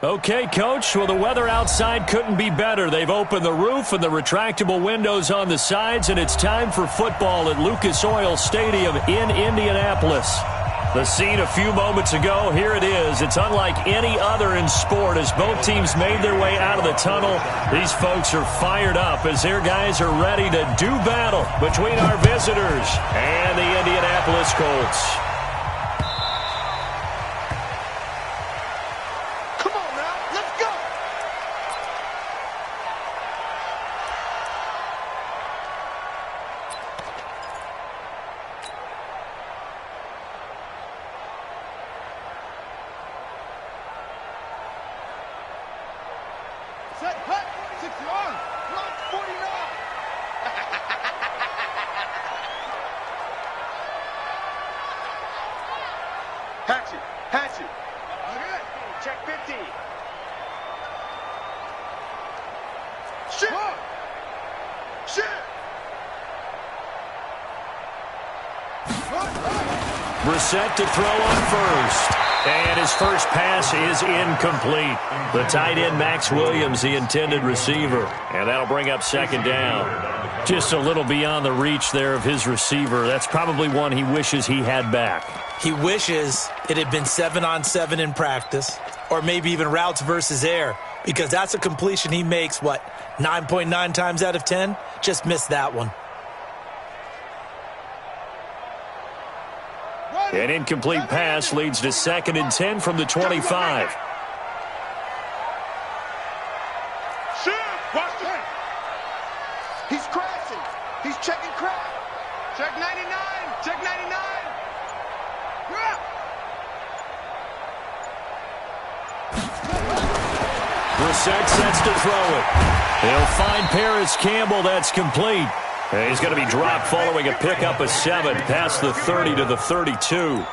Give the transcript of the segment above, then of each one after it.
Okay, Coach. Well, the weather outside couldn't be better. They've opened the roof and the retractable windows on the sides, and it's time for football at Lucas Oil Stadium in Indianapolis. The scene a few moments ago, here it is. It's unlike any other in sport as both teams made their way out of the tunnel. These folks are fired up as their guys are ready to do battle between our visitors and the Indianapolis Colts. Hatchet. Okay. Check 50. Shit. Brissett to throw on first. And his first pass is incomplete. The tight end, Max Williams, the intended receiver. And that'll bring up second down. Just a little beyond the reach there of his receiver. That's probably one he wishes he had back. He wishes it had been 7-on-7 in practice, or maybe even routes versus air, because that's a completion he makes, 9.9 times out of 10? Just missed that one. An incomplete pass leads to 2nd and 10 from the 25. He's crashing. He's checking crack. Check 99. Check 99. Brissett sets to throw it. They'll find Paris Campbell. That's complete. And he's going to be dropped following a pickup of 7 past the 30 to the 32.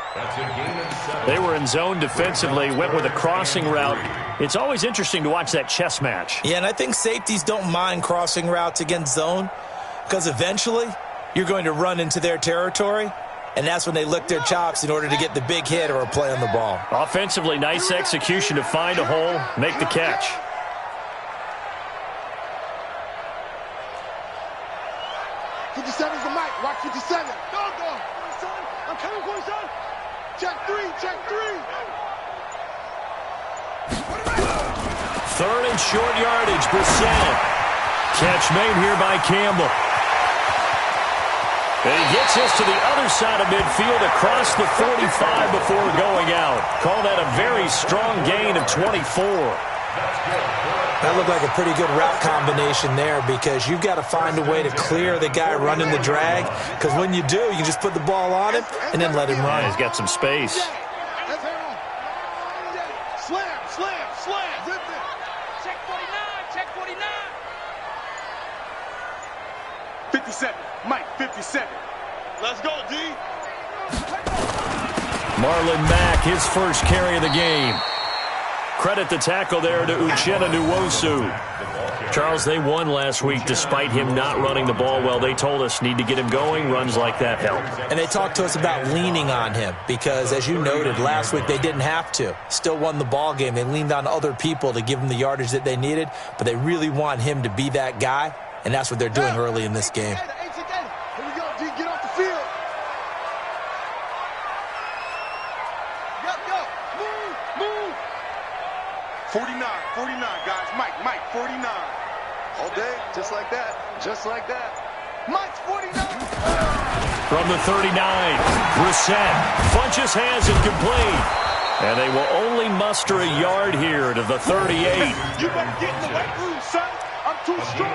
They were in zone defensively, went with a crossing route. It's always interesting to watch that chess match. Yeah, and I think safeties don't mind crossing routes against zone because eventually you're going to run into their territory, and that's when they lick their chops in order to get the big hit or a play on the ball. Offensively, nice execution to find a hole, make the catch. Watch 57. Go. Son. I'm coming for you, son. Check 3. 3rd and short yardage, Brissett. Catch made here by Campbell. And he gets this to the other side of midfield across the 45 before going out. Call that a very strong gain of 24. That looked like a pretty good route combination there because you've got to find a way to clear the guy running the drag, because when you do, you just put the ball on him and then let him run. Yeah, he's got some space. Slam. Check 49. 57. Mike, 57. Let's go, D. Marlon Mack, his first carry of the game. Credit the tackle there to Uchenna Nwosu. Charles, they won last week despite him not running the ball well. They told us need to get him going. Runs like that help. And they talked to us about leaning on him because, as you noted, last week they didn't have to. Still won the ball game. They leaned on other people to give them the yardage that they needed, but they really want him to be that guy, and that's what they're doing early in this game. Here we go, D. Get off the field. Go. Move. 49, guys. Mike, 49. All day, just like that. Mike's 49. From the 39, Brissett punches hands incomplete. And they will only muster a yard here to the 38. You better get in the weight room, son. I'm too strong.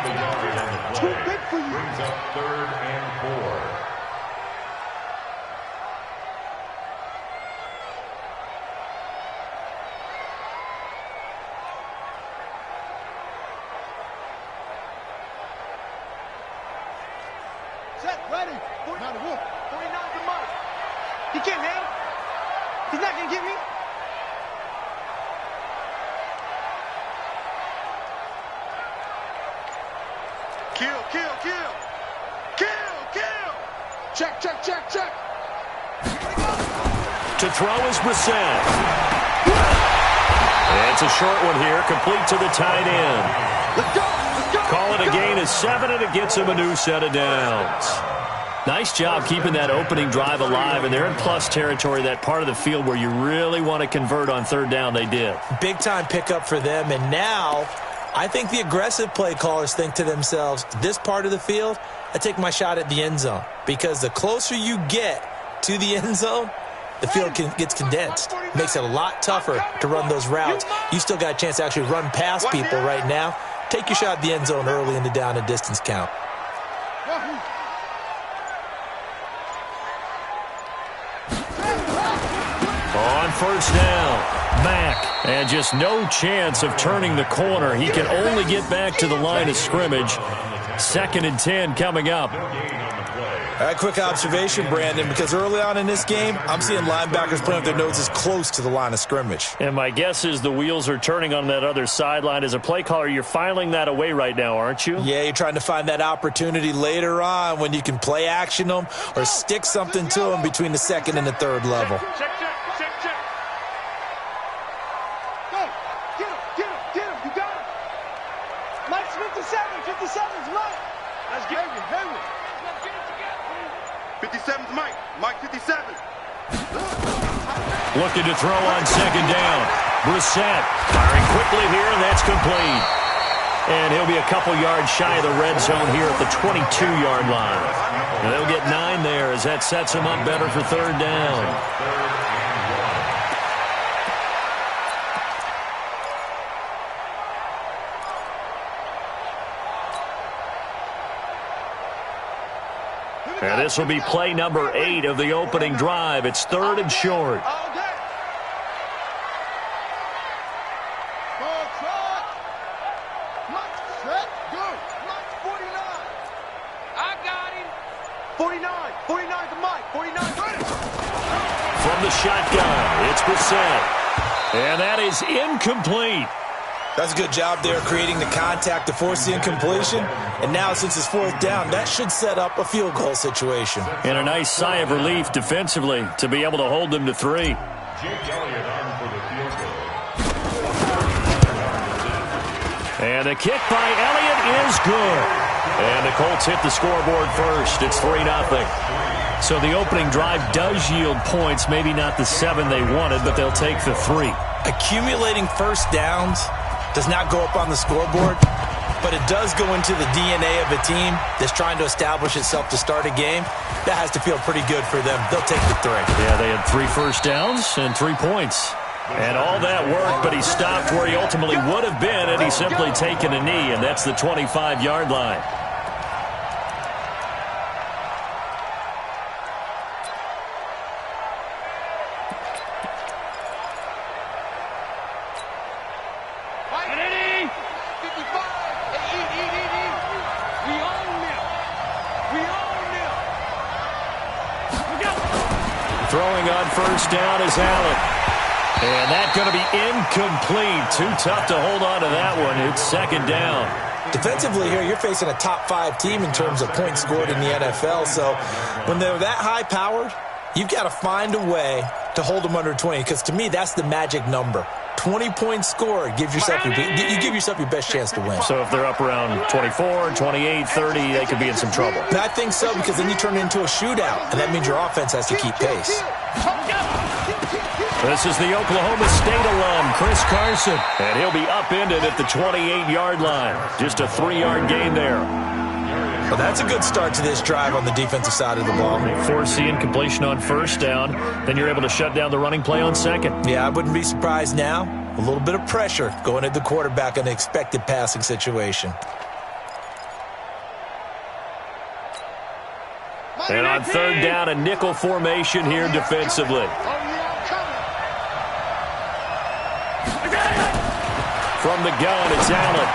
Too big for you. 3rd and 4. Ready. 49 to Mike. He can't handle. He's not going to get me. Kill. Check. To throw is Brissett. It's a short one here, complete to the tight end. Let's go. Let's go. Call it a gain of 7, and it gets him a new set of downs. Nice job keeping that opening drive alive, and they're in plus territory, that part of the field where you really want to convert on third down. They did. Big-time pickup for them, and now I think the aggressive play callers think to themselves, this part of the field, I take my shot at the end zone, because the closer you get to the end zone, the field gets condensed. Makes it a lot tougher to run those routes. You still got a chance to actually run past people right now. Take your shot at the end zone early in the down and distance count. On first down, Mack, and just no chance of turning the corner. He can only get back to the line of scrimmage. 2nd and 10 coming up. A quick observation, Brandon, because early on in this game, I'm seeing linebackers playing with their noses close to the line of scrimmage. And my guess is the wheels are turning on that other sideline. As a play caller, you're filing that away right now, aren't you? Yeah, you're trying to find that opportunity later on when you can play action them or stick something to them between the 2nd and the 3rd level. Check, check, check, check. Go. Get him. You got him. Mike's 57. 57's Mike. Let's get him. 57's Mike. Mike 57. Looking to throw on 2nd down. Brissett firing quickly here, and that's complete. And he'll be a couple yards shy of the red zone here at the 22-yard line. And they'll get 9 there as that sets them up better for 3rd down. And this will be play number 8 of the opening drive. It's 3rd and short. All day. Go, try. Mike, set, go. Mike, 49. I got him. 49. 49 to Mike. 49 to him. From the shotgun, it's Brissett. And that is incomplete. That's a good job there creating the contact to force the incompletion. And now, since it's 4th down, that should set up a field goal situation. And a nice sigh of relief defensively to be able to hold them to 3. Jake Elliott on for the field goal. And the kick by Elliott is good. And the Colts hit the scoreboard first. It's 3-0. So the opening drive does yield points, maybe not the 7 they wanted, but they'll take the 3. Accumulating first downs does not go up on the scoreboard, but it does go into the DNA of a team that's trying to establish itself to start a game. That has to feel pretty good for them. They'll take the 3. Yeah, they had 3 first downs and 3 points. And all that worked, but he stopped where he ultimately would have been, and he's simply taken a knee, and that's the 25-yard line. Throwing on first down is Allen. And that's going to be incomplete. Too tough to hold on to that one. It's 2nd down. Defensively here, you're facing a top-5 team in terms of points scored in the NFL. So when they're that high-powered, you've got to find a way to hold them under 20. Because to me, that's the magic number. 20 points scored gives yourself you give yourself your best chance to win. So if they're up around 24, 28, 30, they could be in some trouble. And I think so, because then you turn it into a shootout, and that means your offense has to keep pace. This is the Oklahoma State alum, Chris Carson, and he'll be upended at the 28-yard line. Just a 3-yard gain there. Well, that's a good start to this drive on the defensive side of the ball. Force the incompletion on first down, then you're able to shut down the running play on 2nd. Yeah, I wouldn't be surprised now. A little bit of pressure going at the quarterback in an expected passing situation. And on 3rd down, a nickel formation here defensively. From the gun, it's Allen.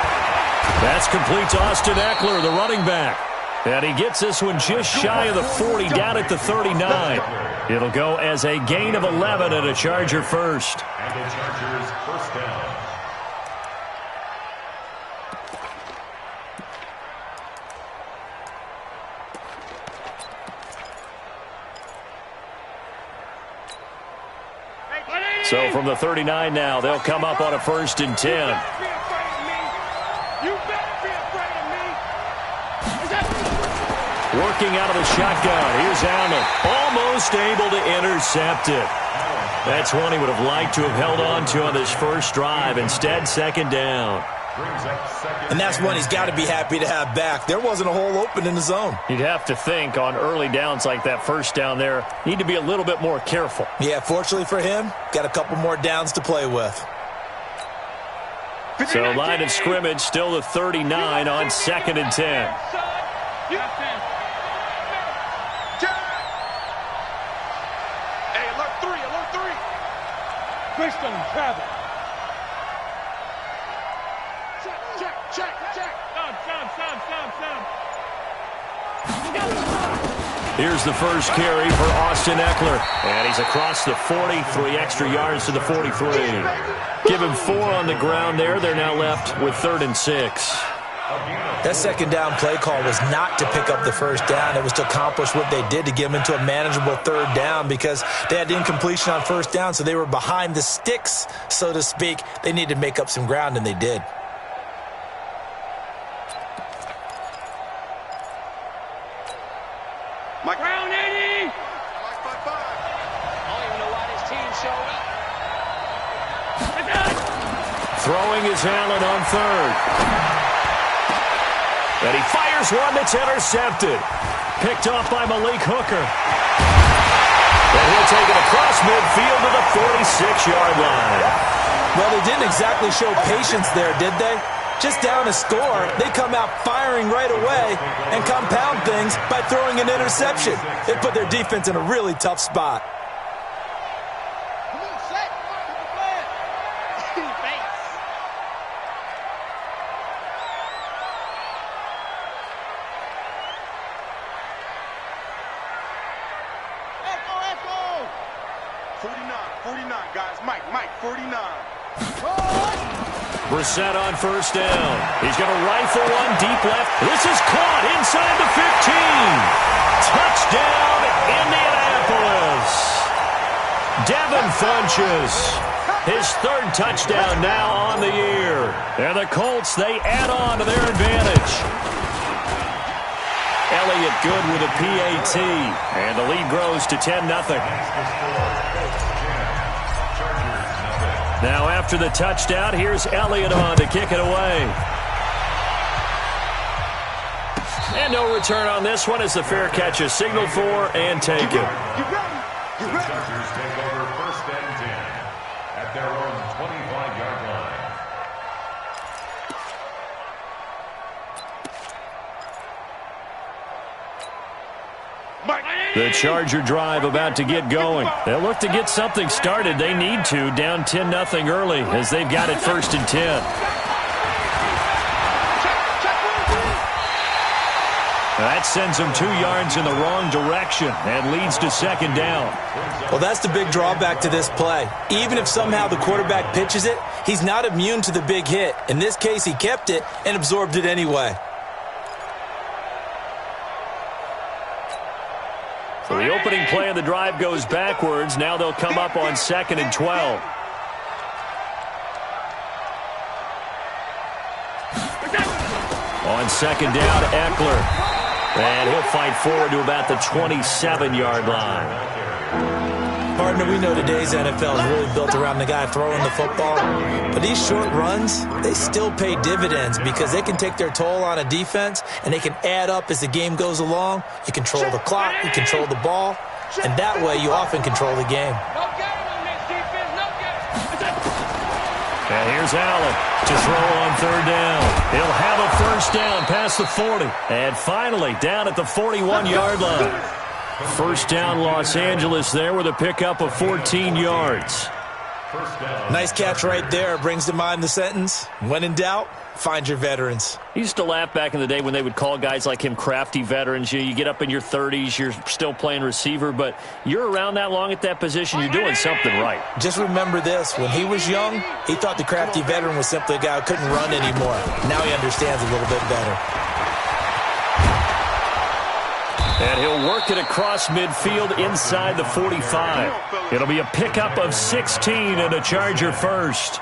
That's complete to Austin Eckler, the running back. And he gets this one just shy of the 40, down at the 39. It'll go as a gain of 11 and a Charger first. And the Chargers first down. So from the 39 now, they'll come up on a 1st and 10. You better be afraid of me. Working out of the shotgun. Here's Allen. Almost able to intercept it. That's one he would have liked to have held on to on this first drive. Instead, 2nd down. And that's one he's got to be happy to have back. There wasn't a hole open in the zone. You'd have to think on early downs like that first down there, need to be a little bit more careful. Yeah, fortunately for him, got a couple more downs to play with. So line of scrimmage still the 39 on 2nd and 10. Hey, alert 3. Christian, travel. Check. Here's the first carry for Austin Eckler. And he's across the 40, 3 extra yards to the 43. Give him 4 on the ground there. They're now left with 3rd and 6. That 2nd down play call was not to pick up the 1st down. It was to accomplish what they did to get them into a manageable 3rd down because they had incompletion on 1st down, so they were behind the sticks, so to speak. They needed to make up some ground, and they did. Mike. Round 80. Mike, 5-5. I don't even know why this team showed up. Throwing is Allen on 3rd. And he fires one that's intercepted. Picked off by Malik Hooker. And he'll take it across midfield to the 46-yard line. Well, they didn't exactly show patience there, did they? Just down a score, they come out firing right away and compound things by throwing an interception. They put their defense in a really tough spot. Come on, set. Keep the plan. Thanks. Echo. 49, guys. Mike, 49. Brissett on 1st down. He's going to rifle one deep left. This is caught inside the 15. Touchdown, Indianapolis. Devin Funchess. His 3rd touchdown now on the year. And the Colts, they add on to their advantage. Elliott good with a PAT. And the lead grows to 10-0. Now after the touchdown, here's Elliott on to kick it away. And no return on this one as the fair catch is signaled for and taken. The Chargers take over 1st and 10 at their own 25-yard line. The Charger drive about to get going. They'll look to get something started. They need to, down 10-0 early as they've got it 1st and 10. That sends them 2 yards in the wrong direction and leads to 2nd down. Well, that's the big drawback to this play. Even if somehow the quarterback pitches it, he's not immune to the big hit. In this case, he kept it and absorbed it anyway. So the opening play of the drive goes backwards. Now they'll come up on 2nd and 12. On 2nd down, Eckler. And he'll fight forward to about the 27-yard line. Partner, we know today's NFL is really built around the guy throwing the football. But these short runs, they still pay dividends because they can take their toll on a defense and they can add up as the game goes along. You control the clock, you control the ball, and that way you often control the game. No game on this defense. No game. And here's Allen to throw on 3rd down. He'll have a 1st down past the 40. And finally down at the 41-yard line. 1st down Los Angeles there with a pickup of 14 yards. Nice catch right there. Brings to mind the sentence, when in doubt, find your veterans. He used to laugh back in the day when they would call guys like him crafty veterans. You get up in your 30s, you're still playing receiver, but you're around that long at that position, you're doing something right. Just remember this. When he was young, he thought the crafty veteran was simply a guy who couldn't run anymore. Now he understands a little bit better. And he'll work it across midfield inside the 45. It'll be a pickup of 16 and a Charger first.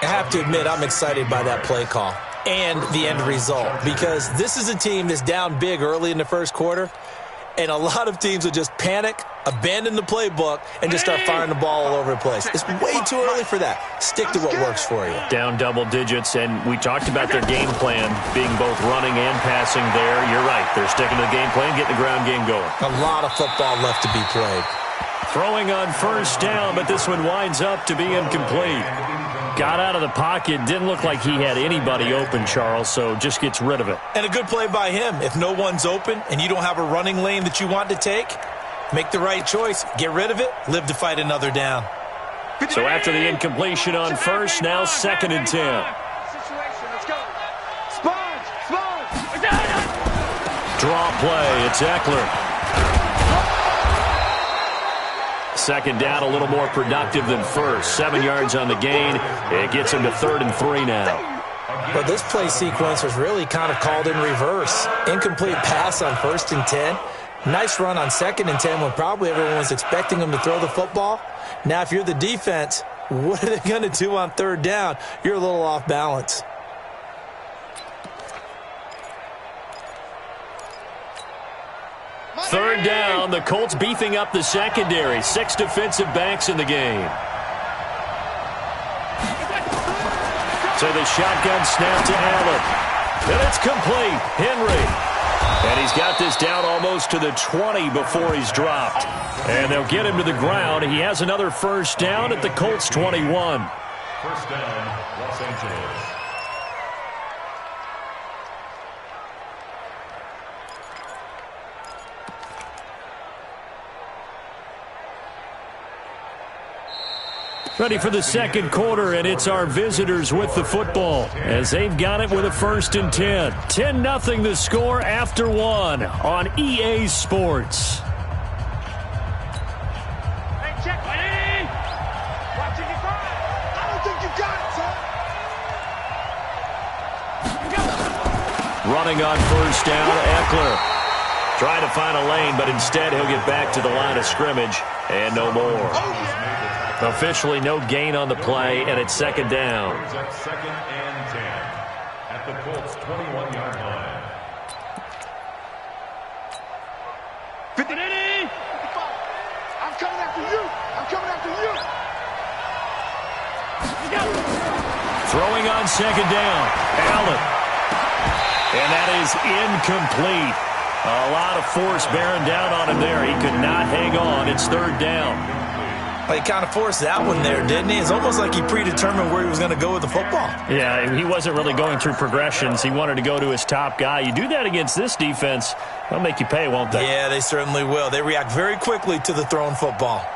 I have to admit, I'm excited by that play call and the end result, because this is a team that's down big early in the first quarter, and a lot of teams will just panic, abandon the playbook, and just start firing the ball all over the place. It's way too early for that. Stick to what works for you. Down double digits, and we talked about their game plan being both running and passing there. You're right. They're sticking to the game plan, getting the ground game going. A lot of football left to be played. Throwing on first down, but this one winds up to be incomplete. Got out of the pocket. Didn't look like he had anybody open, Charles, so just gets rid of it. And a good play by him. If no one's open and you don't have a running lane that you want to take, make the right choice. Get rid of it. Live to fight another down. So after the incompletion on first, now 2nd and 10. Situation, let's go. Sponge. Draw play. It's Eckler. Second down, a little more productive than first. 7 yards on the gain. It gets him to 3rd and 3 now. But this play sequence was really kind of called in reverse. Incomplete pass on 1st and 10. Nice run on 2nd and 10 when probably everyone was expecting him to throw the football. Now, if you're the defense, what are they going to do on 3rd down? You're a little off balance. Third down, the Colts beefing up the secondary. 6 defensive backs in the game. So the shotgun snap to Allen. And it's complete. Henry. And he's got this down almost to the 20 before he's dropped. And they'll get him to the ground. He has another first down at the Colts 21. First down, Los Angeles. Ready for the second quarter, and it's our visitors with the football as they've got it with a 1st and 10. 10-0 the score after 1 on EA Sports. Hey, check. Watching you fire. I don't think you got it, son. Running on first down, Eckler. Trying to find a lane, but instead he'll get back to the line of scrimmage, and no more. Officially no gain on the play, and it's 2nd down. At 2nd and 10 at the Colts 21-yard line. 50. I'm coming after you. I'm coming after you. Throwing on 2nd down, Allen. And that is incomplete. A lot of force bearing down on him there. He could not hang on. It's 3rd down. Well, he kind of forced that one there, didn't he? It's almost like he predetermined where he was going to go with the football. Yeah, he wasn't really going through progressions. He wanted to go to his top guy. You do that against this defense, they'll make you pay, won't they? Yeah, they certainly will. They react very quickly to the thrown football.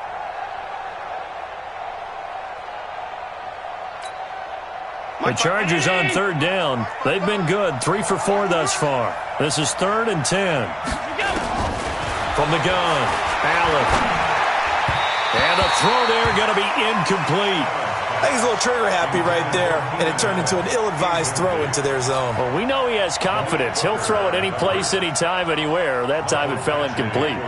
The Chargers on 3rd down. They've been good, 3 for 4 thus far. This is 3rd and 10. From the gun, Allen. And the throw there going to be incomplete. I think he's a little trigger happy right there, and it turned into an ill-advised throw into their zone. Well, we know he has confidence. He'll throw it any place, anytime, anywhere. That time it fell incomplete.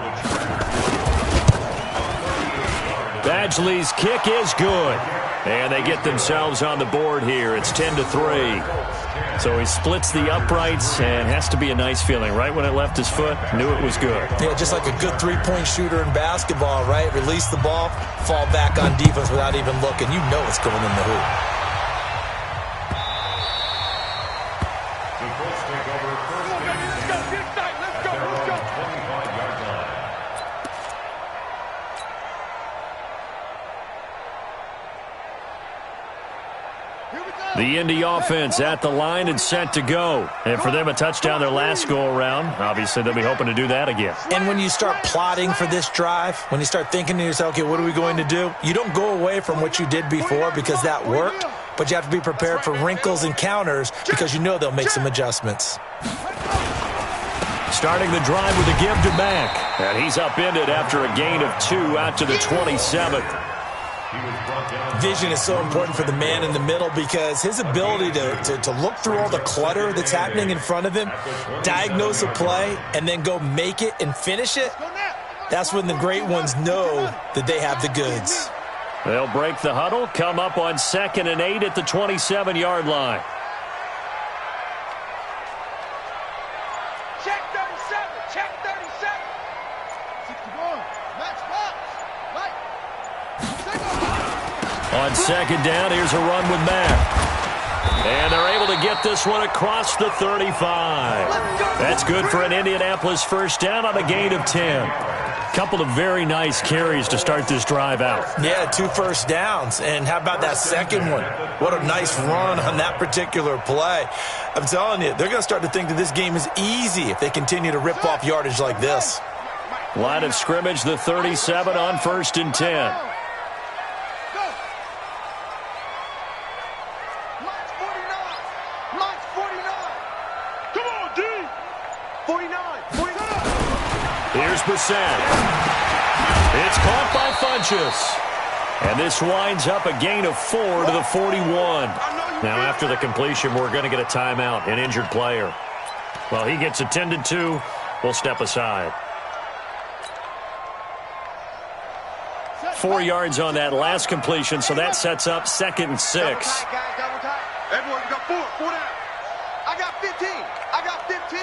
Badgley's kick is good. And they get themselves on the board here. It's 10-3. So he splits the uprights, and has to be a nice feeling. Right when it left his foot, knew it was good. Yeah, just like a good three-point shooter in basketball, right? Release the ball, fall back on defense without even looking. You know it's going in the hoop. The Colts take over first and 10 at their own 25-yard line. The Indy offense at the line and set to go. And for them, a touchdown their last go-around. Obviously, they'll be hoping to do that again. And when you start plotting for this drive, when you start thinking to yourself, okay, what are we going to do? You don't go away from what you did before because that worked, but you have to be prepared for wrinkles and counters because you know they'll make some adjustments. Starting the drive with a give to Mack. And he's upended after a gain of 2 out to the 27th. Vision is so important for the man in the middle because his ability to look through all the clutter that's happening in front of him, diagnose a play, and then go make it and finish it, that's when the great ones know that they have the goods. They'll break the huddle, come up on 2nd and 8 at the 27-yard line. Check 37. Check 37. 61. Max box. Right. On 2nd down, here's a run with Mack. And they're able to get this one across the 35. That's good for an Indianapolis first down on a gain of 10. Couple of very nice carries to start this drive out. Yeah, 2 first downs. And how about that second one? What a nice run on that particular play. I'm telling you, they're going to start to think that this game is easy if they continue to rip off yardage like this. Line of scrimmage, the 37 on 1st and 10. Here's Brissett. It's caught by Funchess. And this winds up a gain of 4 to the 41. Now, after the completion, we're going to get a timeout, an injured player. Well, he gets attended to. We'll step aside. 4 yards on that last completion, so that sets up 2nd and 6. Everyone, you got 4 down. I got 15. I got 15.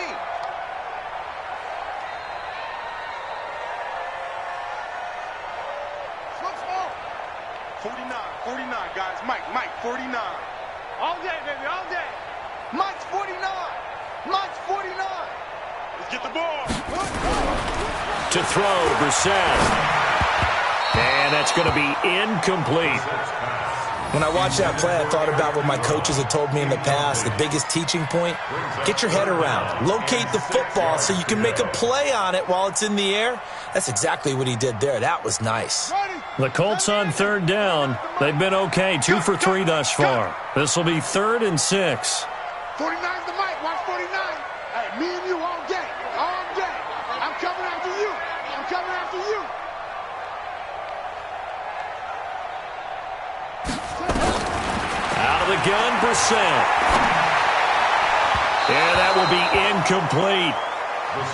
Slow, small. 49, guys. Mike, 49. All day, baby, all day. Mike's 49. Mike's 49. Let's get the ball. To throw, Brissett. And that's going to be incomplete. When I watched that play, I thought about what my coaches had told me in the past. The biggest teaching point, get your head around. Locate the football so you can make a play on it while it's in the air. That's exactly what he did there. That was nice. The Colts on 3rd down. They've been okay, 2 for 3 thus far. This will be 3rd and 6. 49's the mic. Watch 49. Hey, me and you all day. All day. I'm coming after you. I'm coming after you. Out of the gun, Brissett. And that will be incomplete.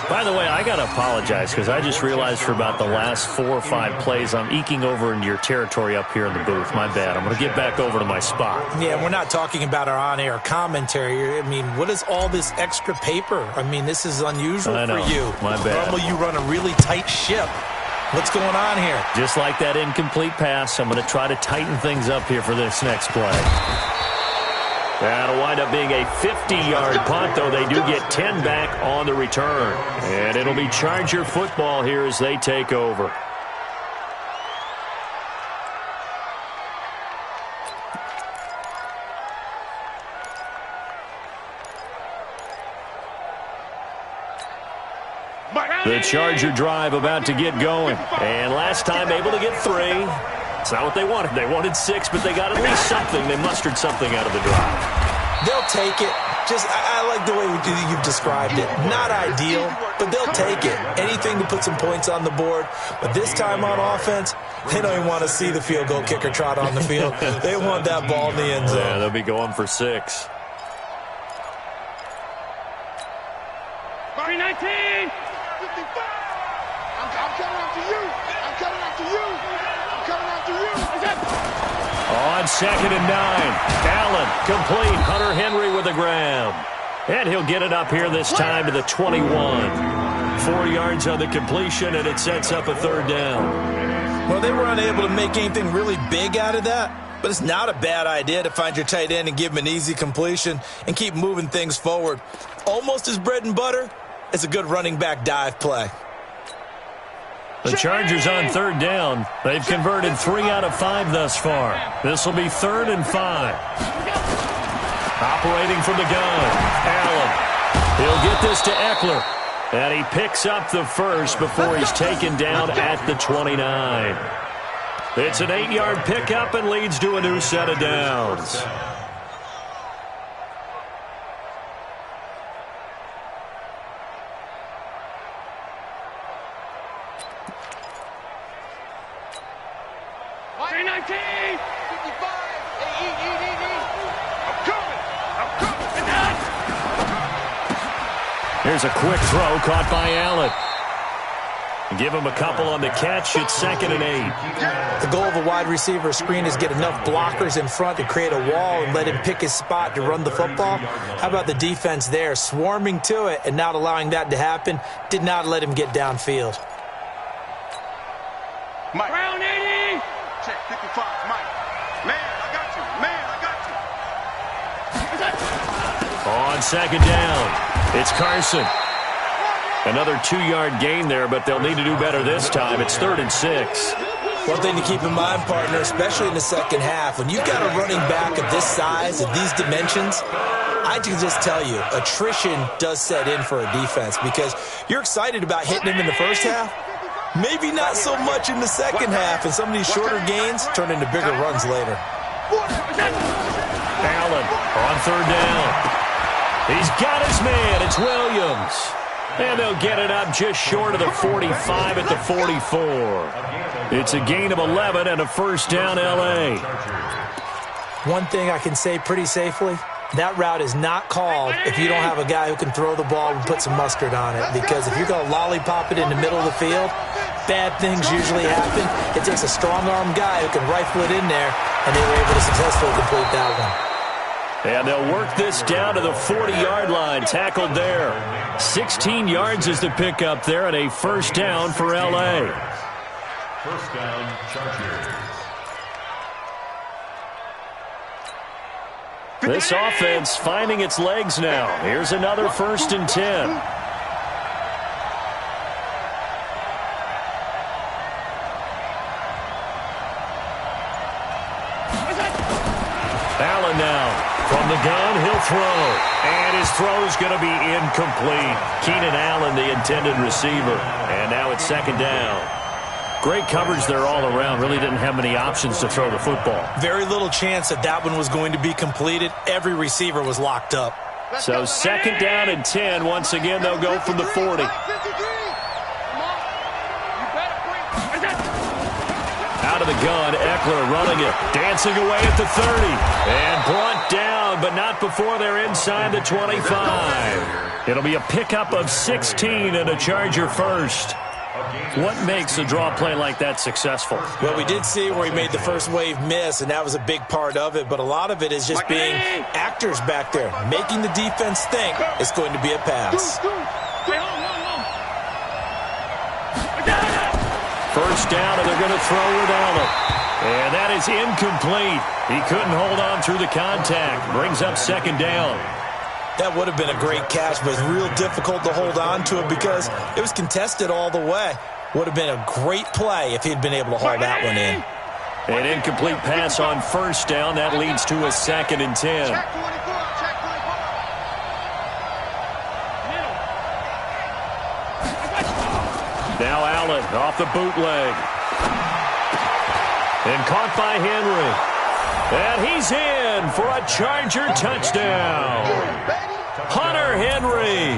By the way, I got to apologize because I just realized for about the last 4 or 5 plays, I'm eking over into your territory up here in the booth. My bad. I'm going to get back over to my spot. Yeah, we're not talking about our on-air commentary. I mean, what is all this extra paper? I mean, this is unusual for you. My bad. Normally you run a really tight ship. What's going on here? Just like that incomplete pass, I'm going to try to tighten things up here for this next play. That'll wind up being a 50-yard punt, though they do get 10 back on the return. And it'll be Charger football here as they take over. The Charger drive about to get going. And last time able to get 3. It's not what they wanted. They wanted 6, but they got at least something. They mustered something out of the drive. They'll take it. I like the way you've described it. Not ideal, but they'll take it. Anything to put some points on the board. But this time on offense, they don't even want to see the field goal kicker trot on the field. They want that ball in the end zone. Yeah, they'll be going for 6. 19! 55. I'm coming after you. I'm coming after you. I'm coming after you. On 2nd and 9, Allen complete. Hunter Henry with a grab. And he'll get it up here this time to the 21. 4 yards on the completion, and it sets up a 3rd down. Well, they were unable to make anything really big out of that, but it's not a bad idea to find your tight end and give him an easy completion and keep moving things forward. Almost as bread and butter as a good running back dive play. The Chargers on 3rd down. They've converted 3 out of 5 thus far. This will be 3rd and 5. Operating from the gun, Allen. He'll get this to Eckler. And he picks up the first before he's taken down at the 29. It's an 8-yard pickup and leads to a new set of downs. 19! 55! Hey, eat! I'm coming! Here's a quick throw caught by Allen. Give him a couple on the catch. It's 2nd and 8. The goal of a wide receiver screen is get enough blockers in front to create a wall and let him pick his spot to run the football. How about the defense there, swarming to it and not allowing that to happen? Did not let him get downfield. Mike. Round 80! Check 55, Mike. Man, I got you. On 2nd down, it's Carson. Another 2-yard gain there, but they'll need to do better this time. It's 3rd and 6. One thing to keep in mind, partner, especially in the second half, when you've got a running back of this size, of these dimensions, I can just tell you, attrition does set in for a defense because you're excited about hitting him in the first half. Maybe not so much in the second half, and some of these shorter gains turn into bigger runs later. Allen on 3rd down. He's got his man. It's Williams. And they'll get it up just short of the 45 at the 44. It's a gain of 11 and a 1st down, L.A. One thing I can say pretty safely, that route is not called if you don't have a guy who can throw the ball and put some mustard on it. Because if you're going to lollipop it in the middle of the field, bad things usually happen. It takes a strong-arm guy who can rifle it in there, and they were able to successfully complete that one. And they'll work this down to the 40-yard line, tackled there. 16 yards is the pickup there, and a 1st down for L.A. 1st down, Chargers. This offense finding its legs now. Here's another 1st and 10. Allen now. From the gun, he'll throw. And his throw's going to be incomplete. Keenan Allen, the intended receiver. And now it's 2nd down. Great coverage there all around. Really didn't have many options to throw the football. Very little chance that that one was going to be completed. Every receiver was locked up. So 2nd down and 10. Once again, they'll go from the 40. Out of the gun, Eckler running it. Dancing away at the 30. And brought down, but not before they're inside the 25. It'll be a pickup of 16 and a Charger 1st. What makes a draw play like that successful? Well, we did see where he made the first wave miss, and that was a big part of it. But a lot of it is just being actors back there, making the defense think it's going to be a pass. 1st down, and they're going to throw with Allen. And that is incomplete. He couldn't hold on through the contact. Brings up 2nd down. That would have been a great catch, but it's real difficult to hold on to it because it was contested all the way. Would have been a great play if he'd been able to haul that one in. An incomplete pass on 1st down. That leads to a 2nd and 10. Now Allen off the bootleg. And caught by Henry. And he's in for a Charger touchdown. Hunter Henry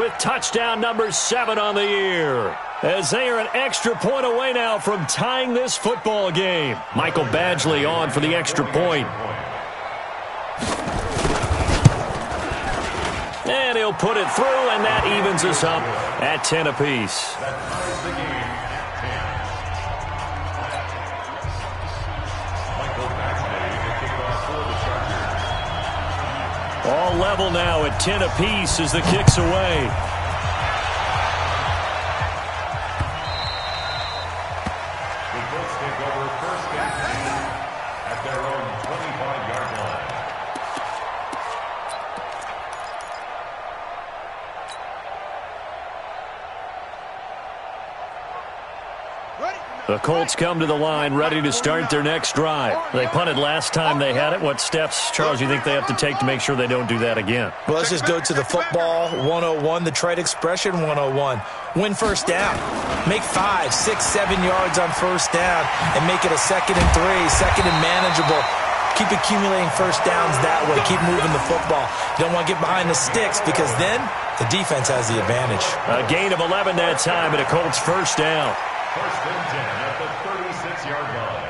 with touchdown number 7 on the year. As they are an extra point away now from tying this football game. Michael Badgley on for the extra point. And he'll put it through, and that evens us up at 10 apiece. All level now at 10 apiece as the kick's away. The Colts take over 1st and 10 at their own 25-yard line. The Colts come to the line ready to start their next drive. They punted last time they had it. What steps, Charles, you think they have to take to make sure they don't do that again? Well, let's just go to the football 101, the trade expression 101. Win 1st down. Make 5, 6, 7 yards on 1st down and make it a 2nd and 3, 2nd and manageable. Keep accumulating 1st downs that way. Keep moving the football. You don't want to get behind the sticks because then the defense has the advantage. A gain of 11 that time and a Colts 1st down. 1st and 10 at the 36-yard line.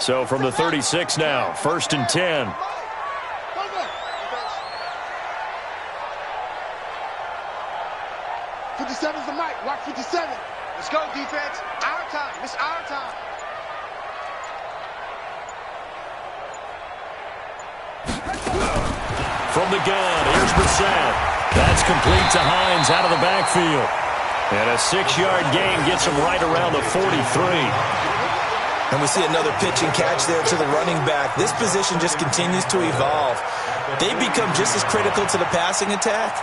So from the 36 now, 1st and 10. 57's the mic. Watch 57. Let's go, defense. Our time. It's our time. From the gun, here's Brissett. That's complete to Hines out of the backfield. And a 6-yard gain gets him right around the 43. And we see another pitch and catch there to the running back. This position just continues to evolve. They become just as critical to the passing attack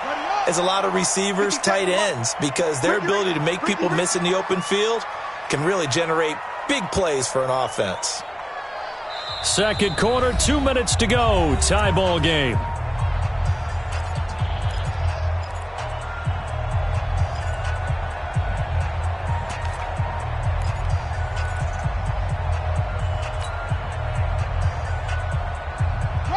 as a lot of receivers, tight ends, because their ability to make people miss in the open field can really generate big plays for an offense. Second quarter, 2 minutes to go. Tie ball game.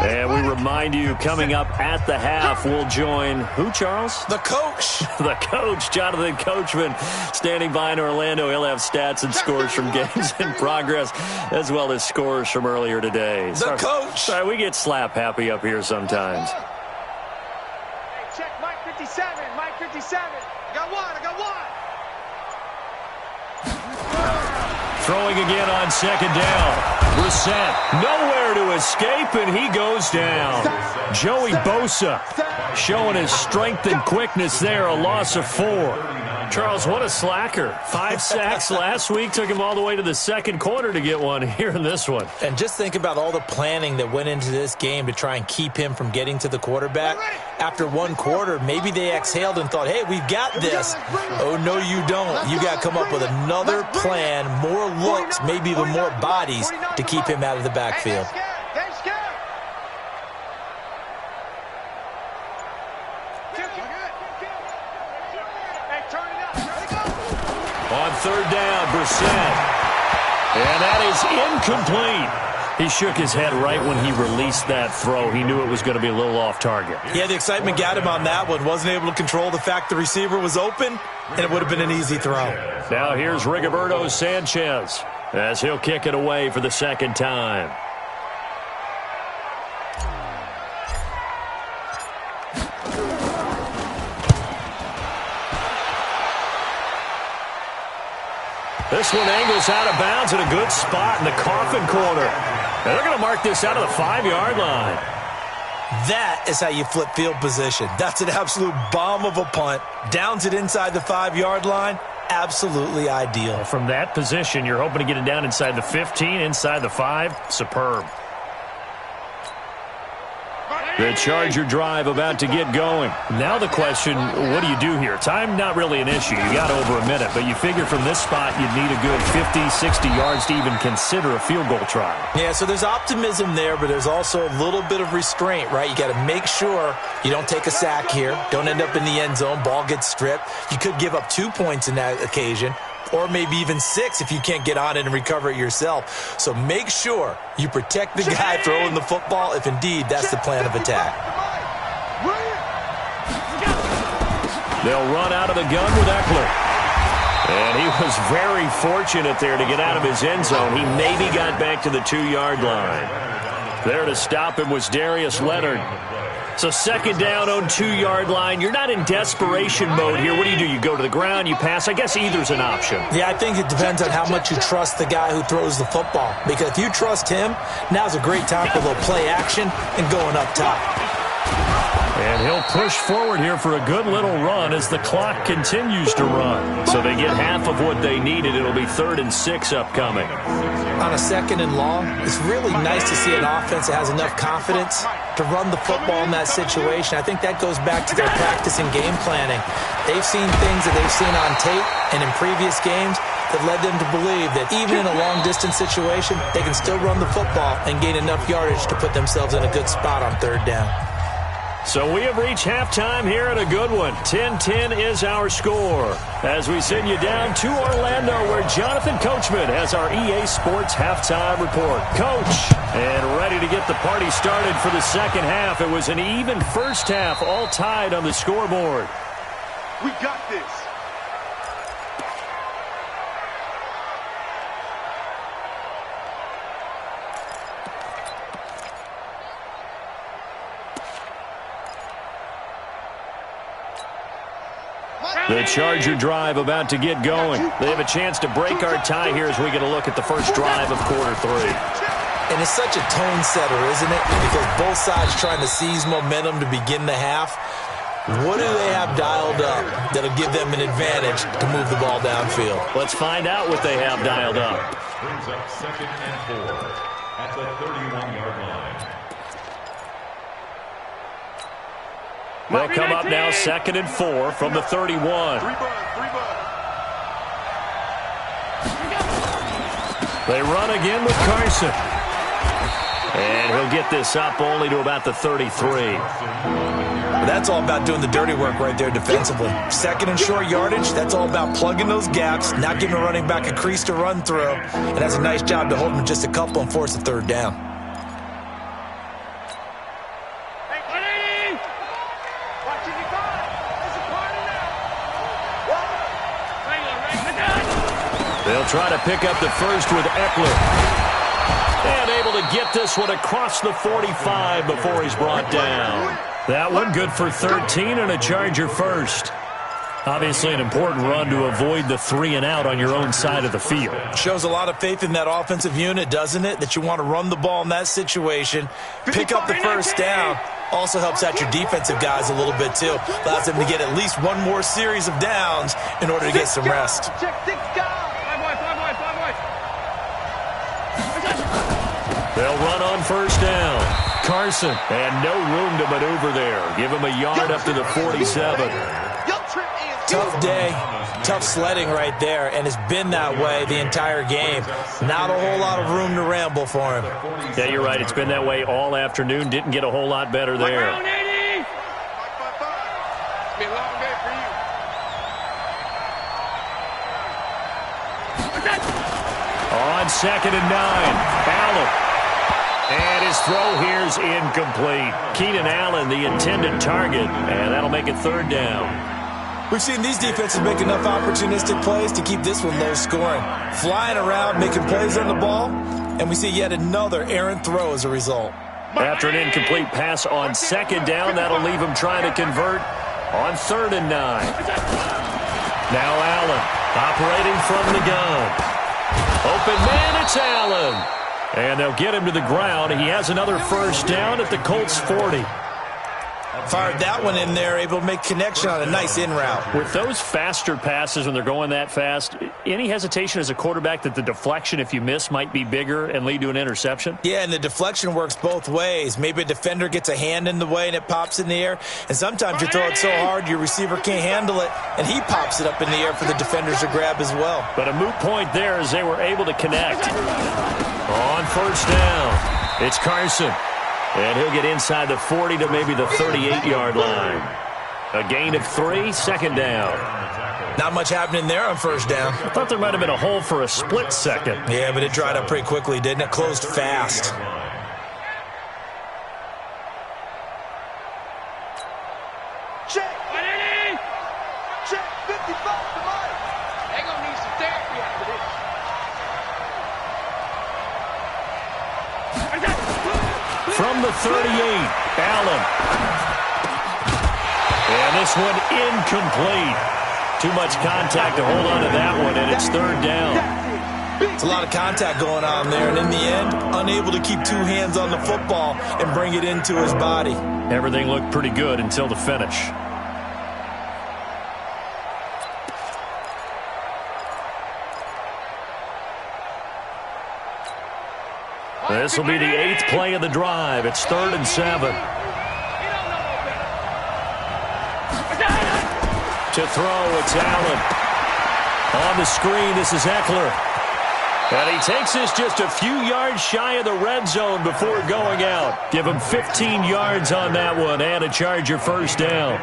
And we remind you, coming up at the half, we'll join who, Charles? The coach. The coach, Jonathan Coachman, standing by in Orlando. He'll have stats and scores from games in progress, as well as scores from earlier today. The coach. Sorry, we get slap happy up here sometimes. Hey, check Mike 57. Mike 57. I got one. I got one. Throwing again on second down. Brissett nowhere to escape, and he goes down. Joey Bosa showing his strength and quickness there, a loss of 4. Charles, what a slacker. 5 sacks last week, took him all the way to the second quarter to get one here in this one. And just think about all the planning that went into this game to try and keep him from getting to the quarterback. After one quarter, maybe they exhaled and thought, hey, we've got this. Oh, no, you don't. You got to come up with another plan, more looks, maybe even more bodies to keep him out of the backfield. On third down, Brissett. And that is incomplete. He shook his head right when he released that throw. He knew it was going to be a little off target. Yeah, the excitement got him on that one. Wasn't able to control the fact the receiver was open, and it would have been an easy throw. Now here's Rigoberto Sanchez as he'll kick it away for the second time. This one angles out of bounds at a good spot in the coffin corner. And they're going to mark this out of the 5-yard line. That is how you flip field position. That's an absolute bomb of a punt. Downs it inside the 5-yard line. Absolutely ideal. From that position, you're hoping to get it down inside the 15, inside the 5. Superb. The Charger drive about to get going. Now the question, what do you do here? Time not really an issue. You got over a minute, but you figure from this spot you'd need a good 50, 60 yards to even consider a field goal try. Yeah, so there's optimism there, but there's also a little bit of restraint, right? You got to make sure you don't take a sack here, don't end up in the end zone, ball gets stripped. You could give up 2 points in that occasion, or maybe even 6 if you can't get on it and recover it yourself. So make sure you protect the guy throwing the football if indeed that's the plan of attack. They'll run out of the gun with Eckler. And he was very fortunate there to get out of his end zone. He maybe got back to the 2-yard line. There to stop him was Darius Leonard. So second down on 2-yard line. You're not in desperation mode here. What do? You go to the ground, you pass. I guess either's an option. Yeah, I think it depends on how much you trust the guy who throws the football. Because if you trust him, now's a great time for a little play action and going up top. And he'll push forward here for a good little run as the clock continues to run. So they get half of what they needed. It'll be 3rd and 6 upcoming. On a 2nd and long, it's really nice to see an offense that has enough confidence to run the football in that situation. I think that goes back to their practice and game planning. They've seen things that they've seen on tape and in previous games that led them to believe that even in a long-distance situation, they can still run the football and gain enough yardage to put themselves in a good spot on 3rd down. So we have reached halftime here at a good one. 10-10 is our score. As we send you down to Orlando, where Jonathan Coachman has our EA Sports halftime report. Coach, and ready to get the party started for the second half. It was an even first half, all tied on the scoreboard. We got this. The Charger drive about to get going. They have a chance to break our tie here as we get a look at the first drive of quarter 3. And it's such a tone setter, isn't it? Because both sides trying to seize momentum to begin the half. What do they have dialed up that'll give them an advantage to move the ball downfield? Let's find out what they have dialed up. Brings up 2nd and 4 at the 31-yard line. They'll come up now 2nd and 4 from the 31. They run again with Carson. And he'll get this up only to about the 33. That's all about doing the dirty work right there defensively. 2nd and short yardage, that's all about plugging those gaps, not giving a running back a crease to run through. And that's a nice job to hold him just a couple and force a 3rd down. They'll try to pick up the first with Eckler. And able to get this one across the 45 before he's brought down. That one good for 13 and a Charger first. Obviously an important run to avoid the 3 and out on your own side of the field. Shows a lot of faith in that offensive unit, doesn't it? That you want to run the ball in that situation. Pick up the first down. Also helps out your defensive guys a little bit too. Allows them to get at least one more series of downs in order to get some rest. They'll run on first down. Carson, and no room to maneuver there. Give him a yard up to the 47. Tough day, tough sledding right there, and it's been that way the entire game. Not a whole lot of room to ramble for him. Yeah, you're right. It's been that way all afternoon. Didn't get a whole lot better there. It's been a long day for you. On 2nd and 9, Allen. And his throw here's incomplete. Keenan Allen, the intended target, and that'll make it 3rd down. We've seen these defenses make enough opportunistic plays to keep this one low scoring. Flying around, making plays on the ball, and we see yet another errant throw as a result. After an incomplete pass on 2nd down, that'll leave him trying to convert on 3rd and 9. Now Allen operating from the gun. Open man, it's Allen. And they'll get him to the ground. He has another first down at the Colts 40. Fired that one in there, able to make connection on a nice in route. With those faster passes when they're going that fast, any hesitation as a quarterback that the deflection, if you miss, might be bigger and lead to an interception? Yeah, and the deflection works both ways. Maybe a defender gets a hand in the way and it pops in the air. And sometimes you throw it so hard your receiver can't handle it, and he pops it up in the air for the defenders to grab as well. But a moot point there as they were able to connect. On first down, it's Carson. And he'll get inside the 40 to maybe the 38-yard line. A gain of 3, 2nd down. Not much happening there on first down. I thought there might have been a hole for a split second. Yeah, but it dried up pretty quickly, didn't it? Closed fast. Check. Check. 55 to Mike. They're going to need some therapy after this. From the 38, Allen. And this one incomplete. Too much contact to hold on to that one, and it's 3rd down. It's a lot of contact going on there, and in the end, unable to keep 2 hands on the football and bring it into his body. Everything looked pretty good until the finish. This will be the 8th play of the drive. It's 3rd and 7. To throw, it's Allen. On the screen, this is Eckler. And he takes this just a few yards shy of the red zone before going out. Give him 15 yards on that one and a Charger first down.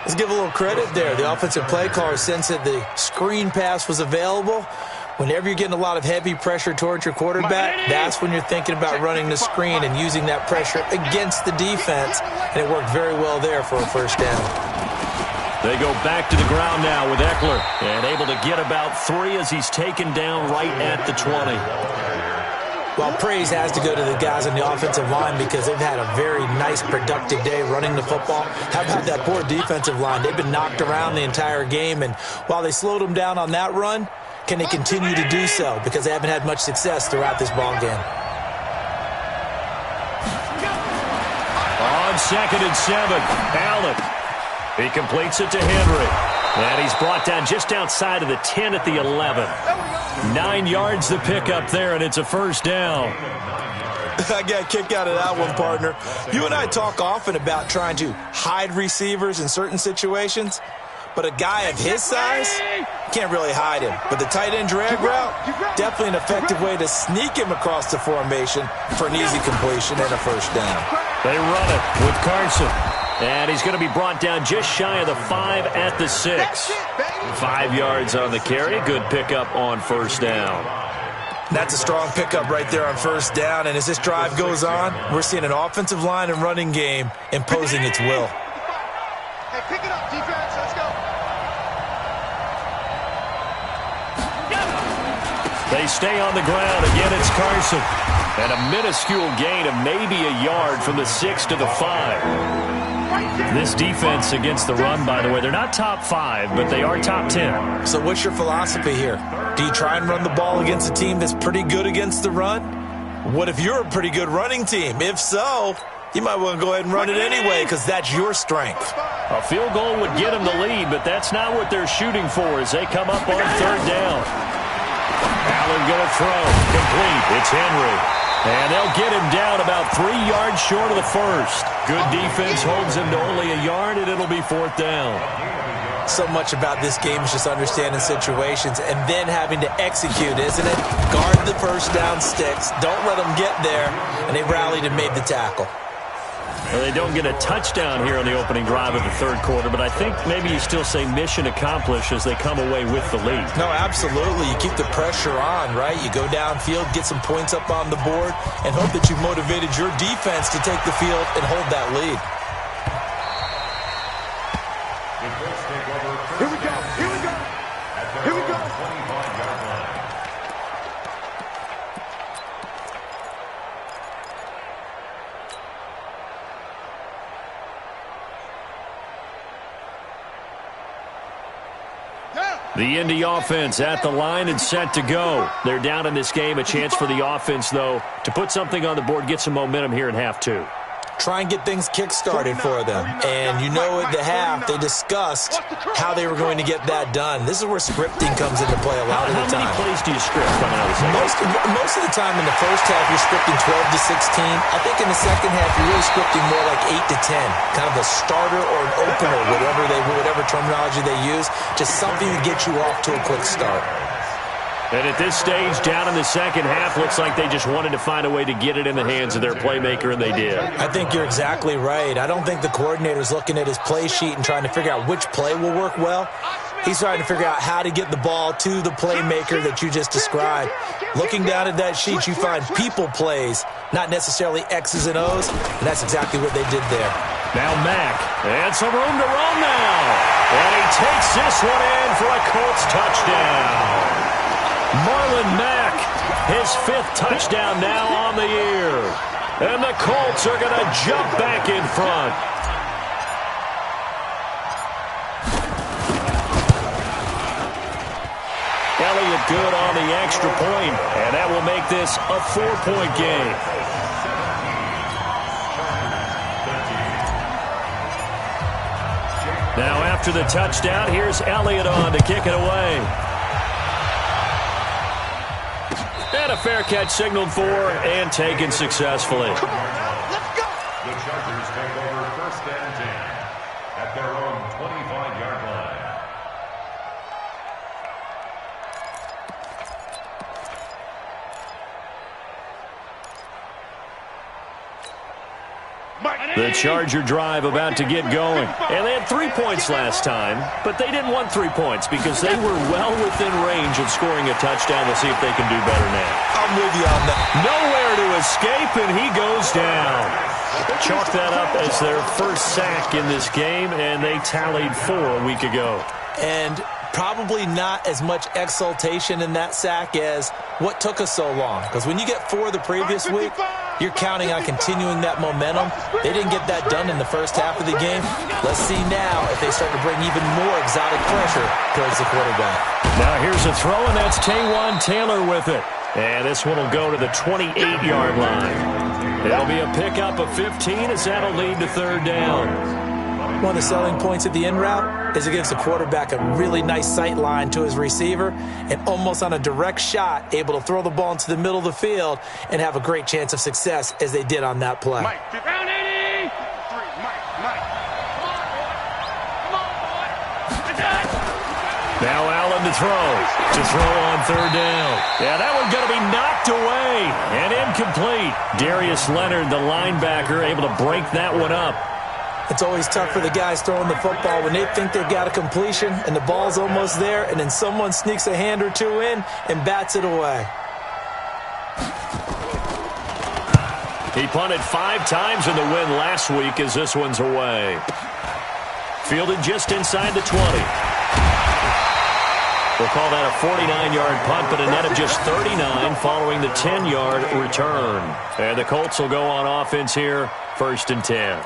Let's give a little credit there. The offensive play caller sensed that the screen pass was available. Whenever you're getting a lot of heavy pressure towards your quarterback, that's when you're thinking about running the screen and using that pressure against the defense. And it worked very well there for a first down. They go back to the ground now with Eckler. And able to get about 3 as he's taken down right at the 20. Well, praise has to go to the guys on the offensive line because they've had a very nice, productive day running the football. How about that poor defensive line? They've been knocked around the entire game, and while they slowed them down on that run, can they continue to do so? Because they haven't had much success throughout this ball game. On 2nd and 7, Allen. He completes it to Henry. And he's brought down just outside of the 10 at the 11. 9 yards to pick up there, and it's a first down. I got a kick out of that one, partner. You and I talk often about trying to hide receivers in certain situations, but a guy of his size can't really hide him. But the tight end drag route, definitely an effective way to sneak him across the formation for an easy completion and a first down. They run it with Carson. And he's going to be brought down just shy of the 5 at the 6. 5 yards on the carry. Good pickup on first down. That's a strong pickup right there on first down. And as this drive goes on, we're seeing an offensive line and running game imposing its will. Hey, pick it up, defense. Let's go. They stay on the ground. Again, it's Carson. And a minuscule gain of maybe a yard from the 6 to the 5. This defense against the run, by the way, they're not top 5, but they are top 10. So what's your philosophy here? Do you try and run the ball against a team that's pretty good against the run? What if you're a pretty good running team? If so, you might want to go ahead and run it anyway because that's your strength. A field goal would get them the lead, but that's not what they're shooting for as they come up on 3rd down. Allen going to throw. Complete. It's Henry. And they'll get him down about 3 yards short of the first. Good defense holds him to only a yard, and it'll be 4th down. So much about this game is just understanding situations and then having to execute, isn't it? Guard the first down sticks. Don't let them get there. And they rallied and made the tackle. Well, they don't get a touchdown here on the opening drive of the 3rd quarter, but I think maybe you still say mission accomplished as they come away with the lead. No, absolutely. You keep the pressure on, right? You go downfield, get some points up on the board, and hope that you've motivated your defense to take the field and hold that lead. Here we go. Here we go. Here we go. 25-yard line. The Indy offense at the line and set to go. They're down in this game. A chance for the offense, though, to put something on the board, get some momentum here in half 2. Try and get things kick-started for them. And you know at the half, they discussed how they were going to get that done. This is where scripting comes into play a lot of the time. How many plays do you script coming out of the second? Most of the time in the first half, you're scripting 12 to 16. I think in the second half, you're really scripting more like 8 to 10. Kind of a starter or an opener, whatever terminology they use. Just something to get you off to a quick start. And at this stage, down in the second half, looks like they just wanted to find a way to get it in the hands of their playmaker, and they did. I think you're exactly right. I don't think the coordinator's looking at his play sheet and trying to figure out which play will work well. He's trying to figure out how to get the ball to the playmaker that you just described. Looking down at that sheet, you find people plays, not necessarily X's and O's, and that's exactly what they did there. Now Mack, and some room to roam now. And he takes this one in for a Colts touchdown. Marlon Mack, his 5th touchdown now on the year. And the Colts are going to jump back in front. Elliott good on the extra point, and that will make this a 4-point game. Now after the touchdown, here's Elliott on to kick it away. And a fair catch signaled for and taken successfully. Come on now, let's go. The Chargers take over 1st and 10 at their own 25-yard line. The Charger drive about to get going. And they had 3 points last time, but they didn't want 3 points because they were well within range of scoring a touchdown. We'll see if they can do better now. I'm with you on that. Nowhere to escape, and he goes down. Chalk that up as their first sack in this game, and they tallied 4 a week ago. And Probably not as much exultation in that sack as what took us so long. Because when you get 4 the previous week, you're counting on continuing that momentum. They didn't get that done in the first half of the game. Let's see now if they start to bring even more exotic pressure towards the quarterback. Now here's a throw, and that's Taywan Taylor with it. And this one will go to the 28-yard line. It'll be a pickup of 15 as that'll lead to third down. One of the selling points of the in route is it gives the quarterback a really nice sight line to his receiver and almost on a direct shot able to throw the ball into the middle of the field and have a great chance of success as they did on that play. Mike, round 80. Mike. Now Allen to throw on third down. Yeah, that one's going to be knocked away and incomplete. Darius Leonard, the linebacker, able to break that one up. It's always tough for the guys throwing the football when they think they've got a completion and the ball's almost there, and then someone sneaks a hand or two in and bats it away. He punted 5 times in the win last week as this one's away. Fielded just inside the 20. We'll call that a 49-yard punt, but a net of just 39 following the 10-yard return. And the Colts will go on offense here, 1st and 10.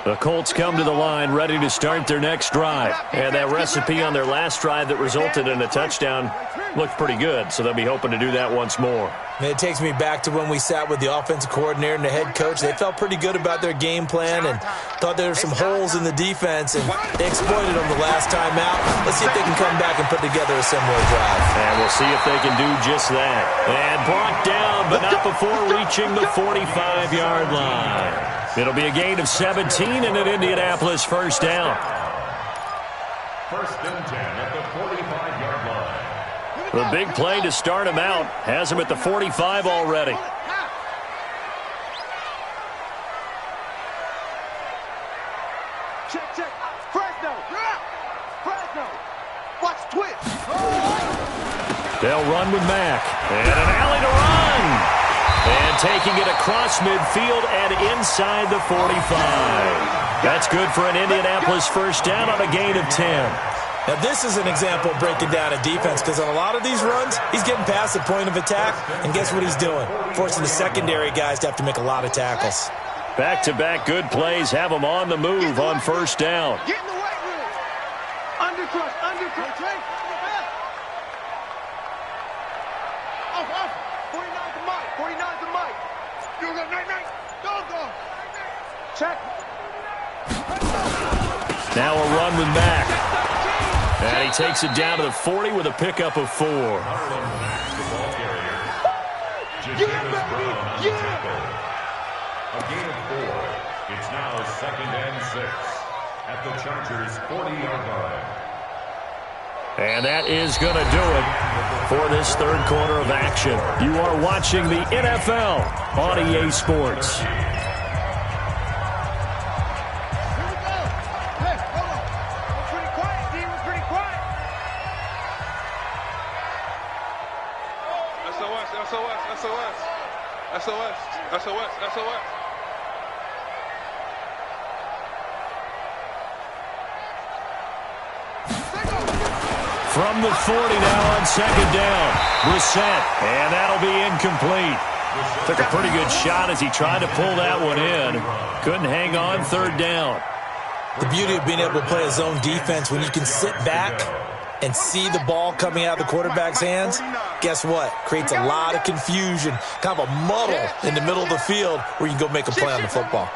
The Colts come to the line ready to start their next drive. And that recipe on their last drive that resulted in a touchdown looked pretty good, so they'll be hoping to do that once more. And it takes me back to when we sat with the offensive coordinator and the head coach. They felt pretty good about their game plan and thought there were some holes in the defense, and they exploited them the last time out. Let's see if they can come back and put together a similar drive. And we'll see if they can do just that. And brought down, but not before reaching the 45-yard line. It'll be a gain of 17 and an Indianapolis first down. 1st and 10 at the 45-yard line. The big play to start him out has him at the 45 already. Check. Fresno. Watch twitch. They'll run with Mack. And an alley to run. And taking it across midfield and inside the 45. That's good for an Indianapolis first down on a gain of 10. Now, this is an example of breaking down a defense, because on a lot of these runs, he's getting past the point of attack, and guess what he's doing? Forcing the secondary guys to have to make a lot of tackles. Back-to-back good plays have them on the move on first down. Get in the weight room. Undercrush. Off. 49 to Mike. You go, night. Go. Check. Now a run with Mack. And he takes it down to the 40 with a pickup of 4. Basketball carrier. A gain of 4. It's now 2nd and 6 at the Chargers' 40-yard line. And that is going to do it for this third quarter of action. You are watching the NFL on EA Sports. SOS. From the 40 now on second down. Brissett, and that'll be incomplete. Took a pretty good shot as he tried to pull that one in. Couldn't hang on third down. The beauty of being able to play a zone defense when you can sit back and see the ball coming out of the quarterback's hands, guess what? Creates a lot of confusion, kind of a muddle in the middle of the field where you can go make a play on the football.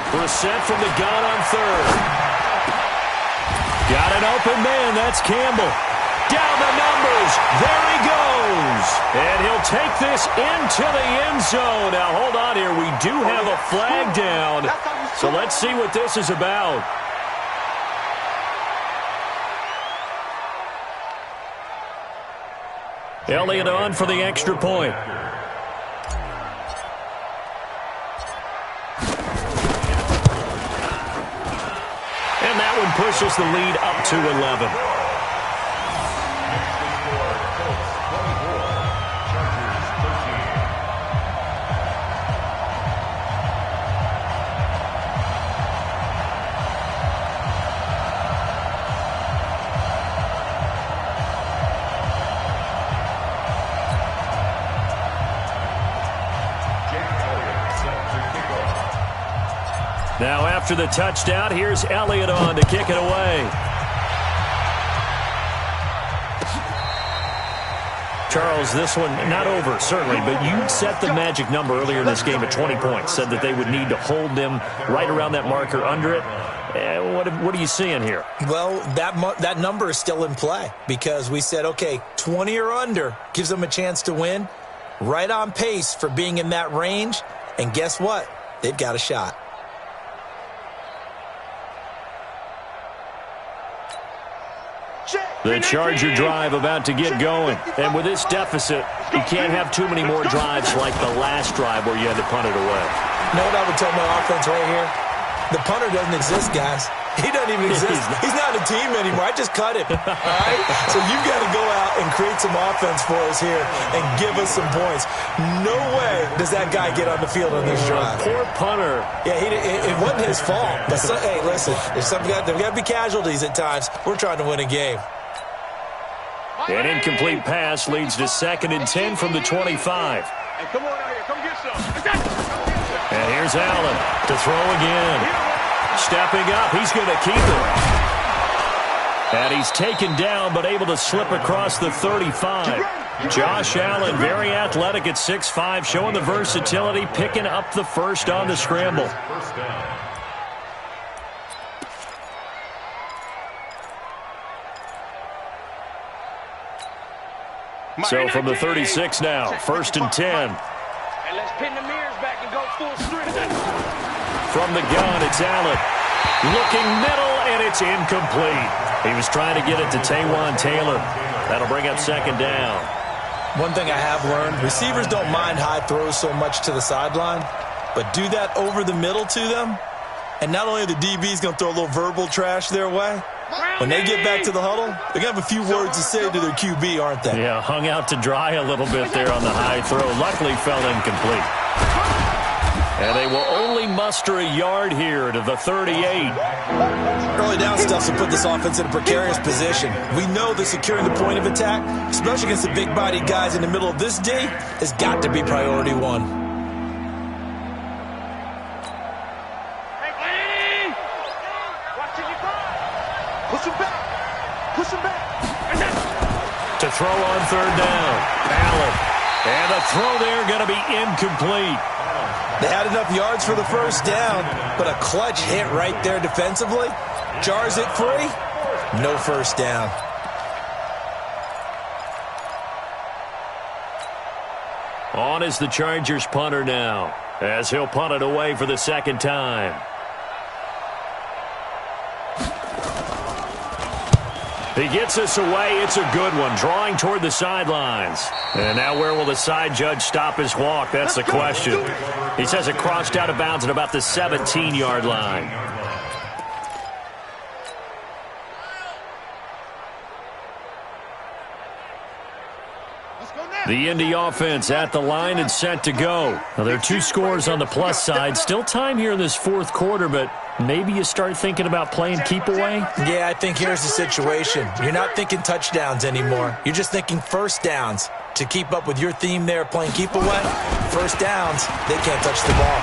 Brissett from the gun on third. Got an open man. That's Campbell. Down the numbers. There he goes. And he'll take this into the end zone. Now, hold on here. We do have a flag down. So let's see what this is about. Elliott on for the extra point. And that one pushes the lead up to 11. Now after the touchdown, here's Elliott on to kick it away. Charles, this one not over, certainly, but you set the magic number earlier in this game at 20 points, said that they would need to hold them right around that marker under it. What are you seeing here? Well, that number is still in play because we said, okay, 20 or under gives them a chance to win. Right on pace for being in that range, and guess what? They've got a shot. The Charger drive about to get going. And with this deficit, you can't have too many more drives like the last drive where you had to punt it away. You know what I would tell my offense right here? The punter doesn't exist, guys. He doesn't even exist. He's not a team anymore. I just cut him. All right? So you've got to go out and create some offense for us here and give us some points. No way does that guy get on the field on this drive. Poor punter. Yeah, it wasn't his fault. But hey, listen, there's got to be casualties at times. We're trying to win a game. An incomplete pass leads to 2nd and 10 from the 25. Hey, come on out here. Come get some. And here's Allen to throw again. Stepping up. He's going to keep it. And he's taken down but able to slip across the 35. Josh Allen, very athletic at 6'5", showing the versatility, picking up the first on the scramble. So from the 36 now, 1st and 10. And let's pin the mirrors back and go full strength. From the gun, it's Allen. Looking middle, and it's incomplete. He was trying to get it to Taywan Taylor. That'll bring up 2nd down. One thing I have learned, receivers don't mind high throws so much to the sideline, but do that over the middle to them, and not only are the DBs going to throw a little verbal trash their way, when they get back to the huddle, they're going to have a few words to say to their QB, aren't they? Yeah, hung out to dry a little bit there on the high throw. Luckily fell incomplete. And they will only muster a yard here to the 38. Early down stuff will put this offense in a precarious position. We know that securing the point of attack, especially against the big-bodied guys in the middle of this D, has got to be priority one. Push him back. Push him back. To throw on 3rd down. Allen. And the throw there going to be incomplete. They had enough yards for the 1st down, but a clutch hit right there defensively. Jars it free. No 1st down. On is the Chargers punter now, as he'll punt it away for the 2nd time. He gets us away. It's a good one, drawing toward the sidelines. And now where will the side judge stop his walk? That's the question. He says it crossed out of bounds at about the 17-yard line. The Indy offense at the line and set to go. Now, there are 2 scores on the plus side. Still time here in this 4th quarter, but maybe you start thinking about playing keep away? Yeah, I think here's the situation. You're not thinking touchdowns anymore. You're just thinking 1st downs. To keep up with your theme there, playing keep away, 1st downs, they can't touch the ball.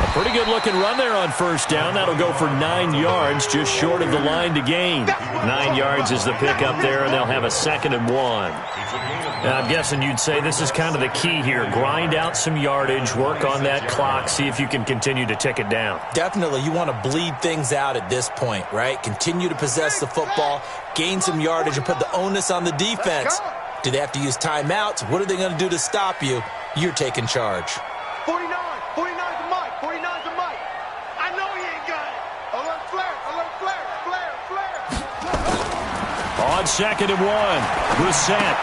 A Pretty good looking run there on first down. That'll go for 9 yards, just short of the line to gain. 9 yards is the pickup there, and they'll have a 2nd and 1. I'm guessing you'd say this is kind of the key here. Grind out some yardage, work on that clock, see if you can continue to tick it down. Definitely. You want to bleed things out at this point, right? Continue to possess the football, gain some yardage, and put the onus on the defense. Do they have to use timeouts? What are they going to do to stop you? You're taking charge. 49 to Mike. 49 to Mike. I know he ain't got it. Alert flare. On 2nd and 1, Brissett.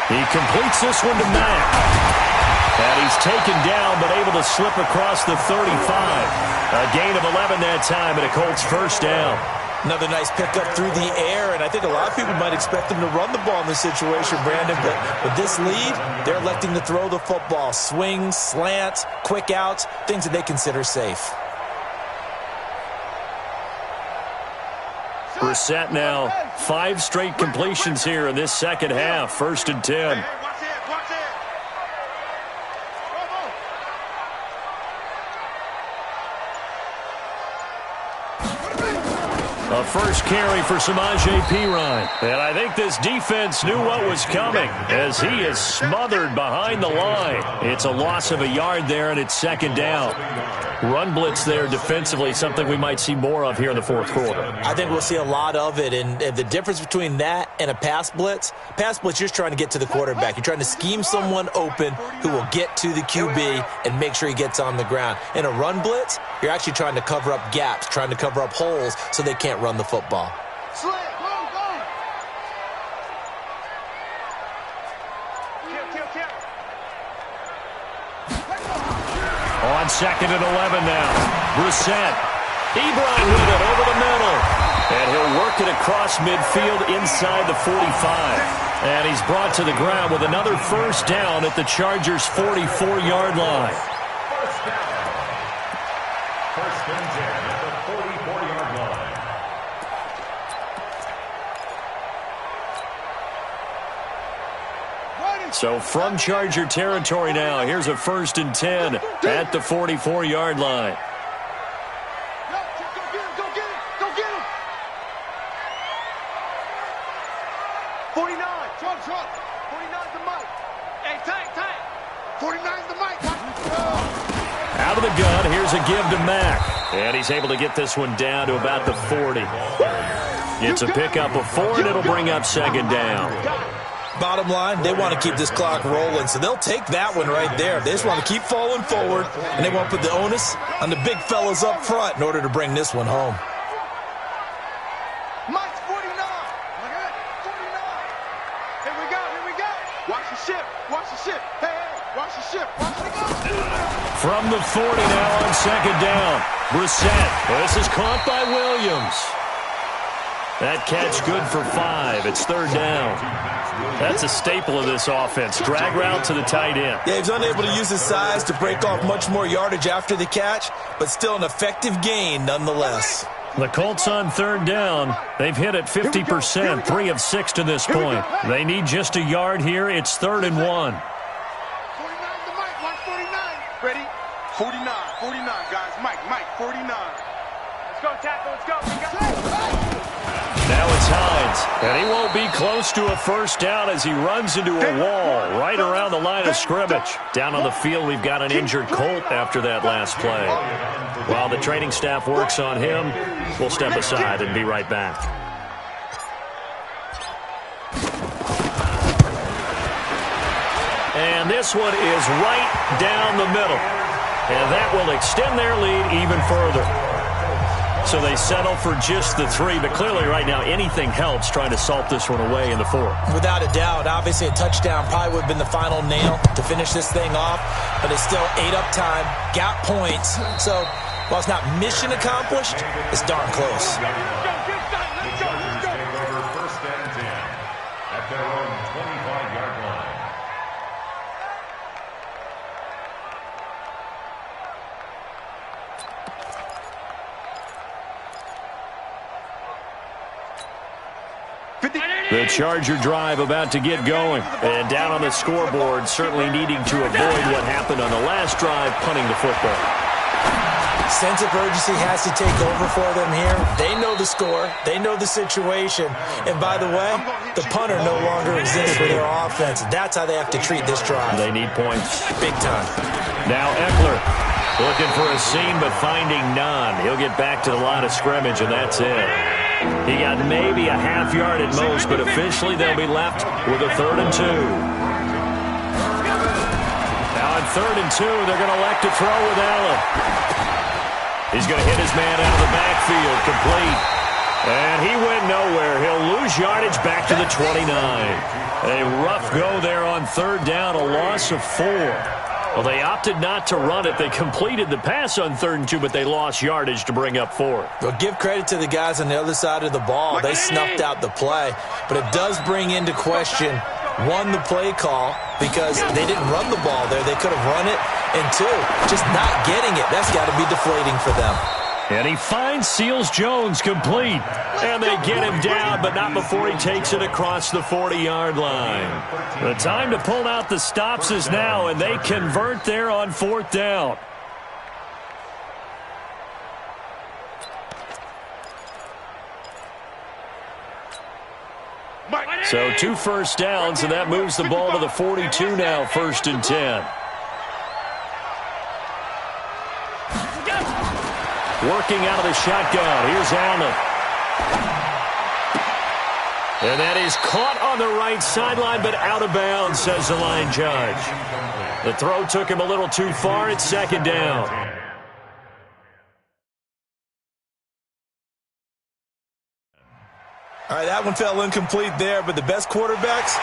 He completes this one to Mack. And he's taken down, but able to slip across the 35. A gain of 11 that time, and a Colts first down. Another nice pickup through the air, and I think a lot of people might expect them to run the ball in this situation, Brandon, but with this lead, they're electing to throw the football. Swings, slants, quick outs, things that they consider safe. Brissett now 5 straight completions here in this second half. 1st and 10. A first carry for Samaje Perine. And I think this defense knew what was coming as he is smothered behind the line. It's a loss of a yard there, and it's 2nd down. Run blitz there defensively, something we might see more of here in the 4th quarter. I think we'll see a lot of it, and the difference between that and a pass blitz, you're just trying to get to the quarterback. You're trying to scheme someone open who will get to the QB and make sure he gets on the ground. In a run blitz, you're actually trying to cover up gaps, trying to cover up holes so they can't run the football. On 2nd and 11 now. Brissett. Ebron with it over the middle. And he'll work it across midfield inside the 45. And he's brought to the ground with another first down at the Chargers' 44-yard line. First and 10 at the 44-yard line. So from Charger territory now, here's a 1st and 10 at the 44-yard line. Go get him. 49. Trump. 49's the Mike. Hey, tank. 49's the Mike. Out of the gun, here's a give to Mack. And he's able to get this one down to about the 40. It's a pickup of 4, and it'll bring up 2nd down. Bottom line, they want to keep this clock rolling, so they'll take that one right there. They just want to keep falling forward, and they want to put the onus on the big fellas up front in order to bring this one home. Mike's 49. Look at it. 49. Here we go. Watch the ship. Hey, watch the ship. From the 40 now on 2nd down. Brissett. This is caught by Williams. That catch good for 5. It's 3rd down. That's a staple of this offense. Drag route to the tight end. Yeah, he's unable to use his size to break off much more yardage after the catch, but still an effective gain nonetheless. The Colts on 3rd down. They've hit it 50%, 3 of 6 to this point. They need just a yard here. It's 3rd and 1. 49's the Mike. Watch 49. Ready? 49, guys. Mike, 49. Let's go, tackle. Let's go. Now it's Hines, and he won't be close to a first down as he runs into a wall right around the line of scrimmage. Down on the field, we've got an injured Colt after that last play. While the training staff works on him, we'll step aside and be right back. And this one is right down the middle. And that will extend their lead even further. So they settle for just the 3, but clearly right now anything helps trying to salt this one away in the 4th. Without a doubt, obviously a touchdown probably would have been the final nail to finish this thing off, but it's still ate up time, got points. So while it's not mission accomplished, it's darn close. First and 10 at their own 25-yard line. The Charger drive about to get going. And down on the scoreboard, certainly needing to avoid what happened on the last drive, punting the football. sense of urgency has to take over for them here. They know the score. They know the situation. And by the way, the punter no longer exists for their offense. That's how they have to treat this drive. They need points. Big time. Now Eckler looking for a seam but finding none. He'll get back to the line of scrimmage, and that's it. He got maybe a half yard at most, but officially they'll be left with a 3rd and 2. Now on 3rd and 2, they're going to elect to throw with Allen. He's going to hit his man out of the backfield, complete. And he went nowhere. He'll lose yardage back to the 29. A rough go there on 3rd down, a loss of 4. Well, they opted not to run it. They completed the pass on 3rd and 2, but they lost yardage to bring up 4. Well, give credit to the guys on the other side of the ball. They snuffed out the play. But it does bring into question, 1, the play call, because they didn't run the ball there. They could have run it. And 2, just not getting it. That's got to be deflating for them. And he finds Seals-Jones complete. And they get him down, but not before he takes it across the 40-yard line. The time to pull out the stops is now, and they convert there on 4th down. So 2 first downs, and that moves the ball to the 42 now, 1st and 10. Working out of the shotgun. Here's Allen. And that is caught on the right sideline, but out of bounds, says the line judge. The throw took him a little too far. It's 2nd down. All right, that one fell incomplete there, but the best quarterbacks,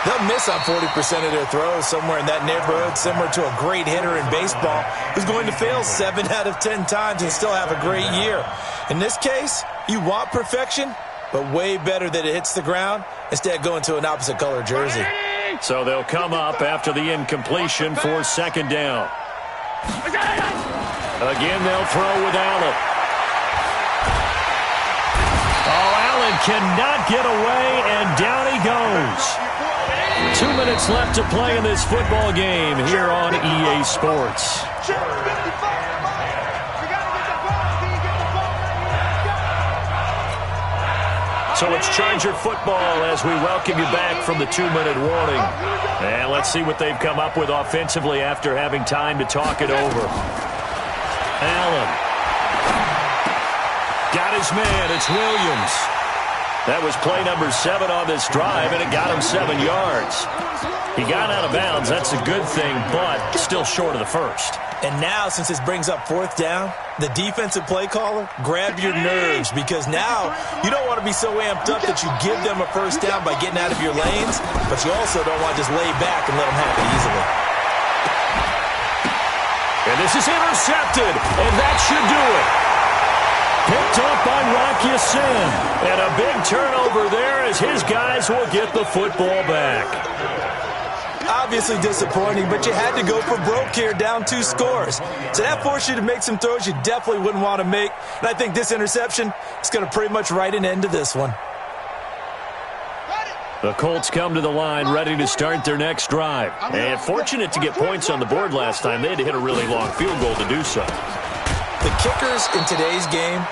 they'll miss on 40% of their throws, somewhere in that neighborhood, similar to a great hitter in baseball who's going to fail 7 out of 10 times and still have a great year. In this case, you want perfection, but way better that it hits the ground instead of going to an opposite color jersey. So they'll come up after the incompletion for 2nd down. Again, they'll throw with Allen. Oh, Allen cannot get away, and down he goes. 2 minutes left to play in this football game here on EA Sports. So it's Charger football as we welcome you back from the 2-minute warning. And let's see what they've come up with offensively after having time to talk it over. Allen. Got his man. It's Williams. That was play number 7 on this drive, and it got him 7 yards. He got out of bounds. That's a good thing, but still short of the first. And now, since this brings up 4th down, the defensive play caller, grab your nerves, because now you don't want to be so amped up that you give them a first down by getting out of your lanes, but you also don't want to just lay back and let them have it easily. And this is intercepted, and that should do it. Picked up by Rock Ya-Sin. And a big turnover there as his guys will get the football back. Obviously disappointing, but you had to go for broke here, down 2 scores. So that forced you to make some throws you definitely wouldn't want to make. And I think this interception is going to pretty much write an end to this one. The Colts come to the line ready to start their next drive. And fortunate to get points on the board last time. They had to hit a really long field goal to do so. The kickers in today's game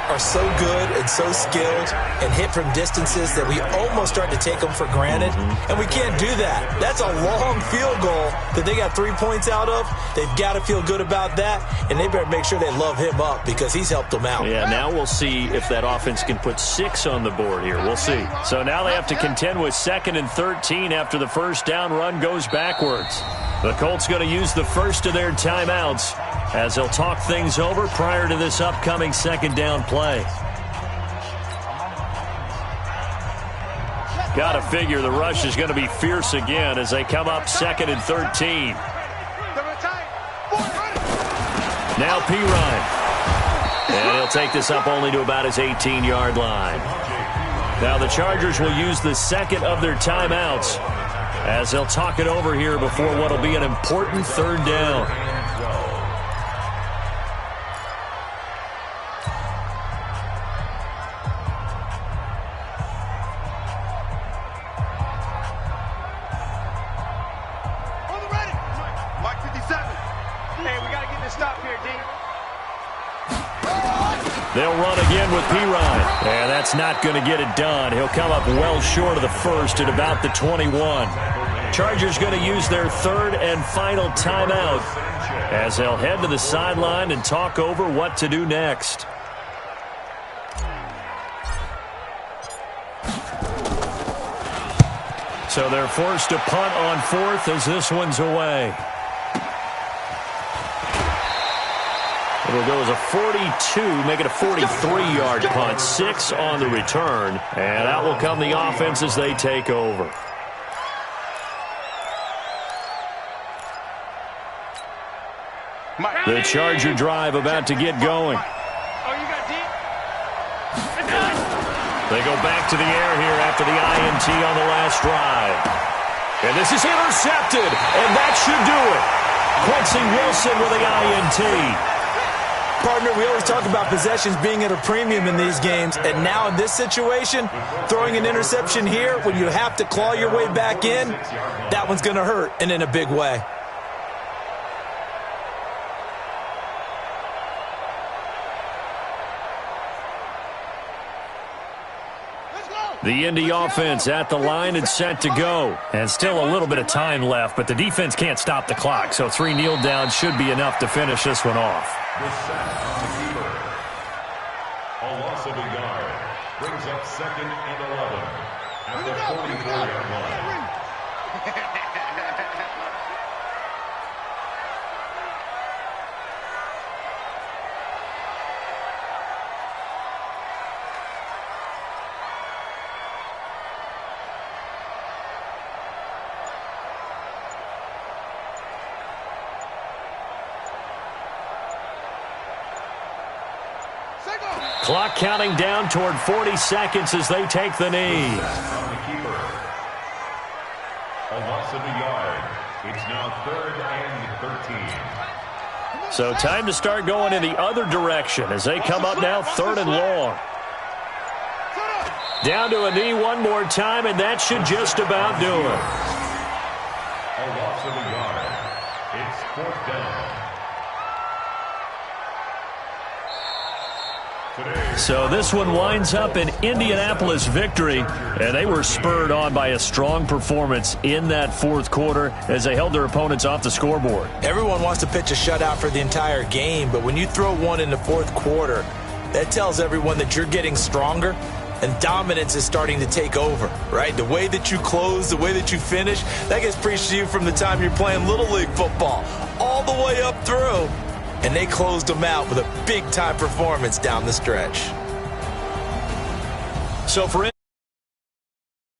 are so good and so skilled and hit from distances that we almost start to take them for granted. And we can't do that. That's a long field goal that they got 3 points out of. They've got to feel good about that, and they better make sure they love him up because he's helped them out. Yeah, now we'll see if that offense can put 6 on the board here. We'll see. So now they have to contend with 2nd and 13 after the first down run goes backwards. The Colts going to use the first of their timeouts as they'll talk things over prior to this upcoming 2nd down play. Got to figure the rush is going to be fierce again as they come up 2nd and 13. Now Pirine. And he'll take this up only to about his 18-yard line. Now the Chargers will use the second of their timeouts as they'll talk it over here before what will be an important 3rd down. They'll run again with Pirine. And that's not going to get it done. He'll come up well short of the first at about the 21. Chargers going to use their third and final timeout as they'll head to the sideline and talk over what to do next. So they're forced to punt on fourth as this one's away. It'll go as a 42, make it a 43-yard punt. 6 on the return. And out will come the offense as they take over. The Charger drive about to get going. They go back to the air here after the INT on the last drive. And this is intercepted, and that should do it. Quincy Wilson with the INT. Partner, we always talk about possessions being at a premium in these games, and now in this situation, throwing an interception here when you have to claw your way back in, that one's going to hurt, and in a big way. The Indy offense at the line and set to go. And still a little bit of time left, but the defense can't stop the clock, so 3 kneel downs should be enough to finish this one off. The sack on the keeper. A loss of a yard. Brings up 2nd and 11 at the 44-yard line. Clock counting down toward 40 seconds as they take the knee. On the keeper. A loss of a yard. It's now 3rd and 13. So time to start going in the other direction as they come up now 3rd and long. Down to a knee one more time, and that should just about do it. A loss of a yard. It's 4th down. So this one winds up an Indianapolis victory, and they were spurred on by a strong performance in that 4th quarter as they held their opponents off the scoreboard. Everyone wants to pitch a shutout for the entire game, but when you throw one in the 4th quarter, that tells everyone that you're getting stronger and dominance is starting to take over, right? The way that you close, the way that you finish, that gets preached to you from the time you're playing Little League football all the way up through. And they closed them out with a big-time performance down the stretch. So for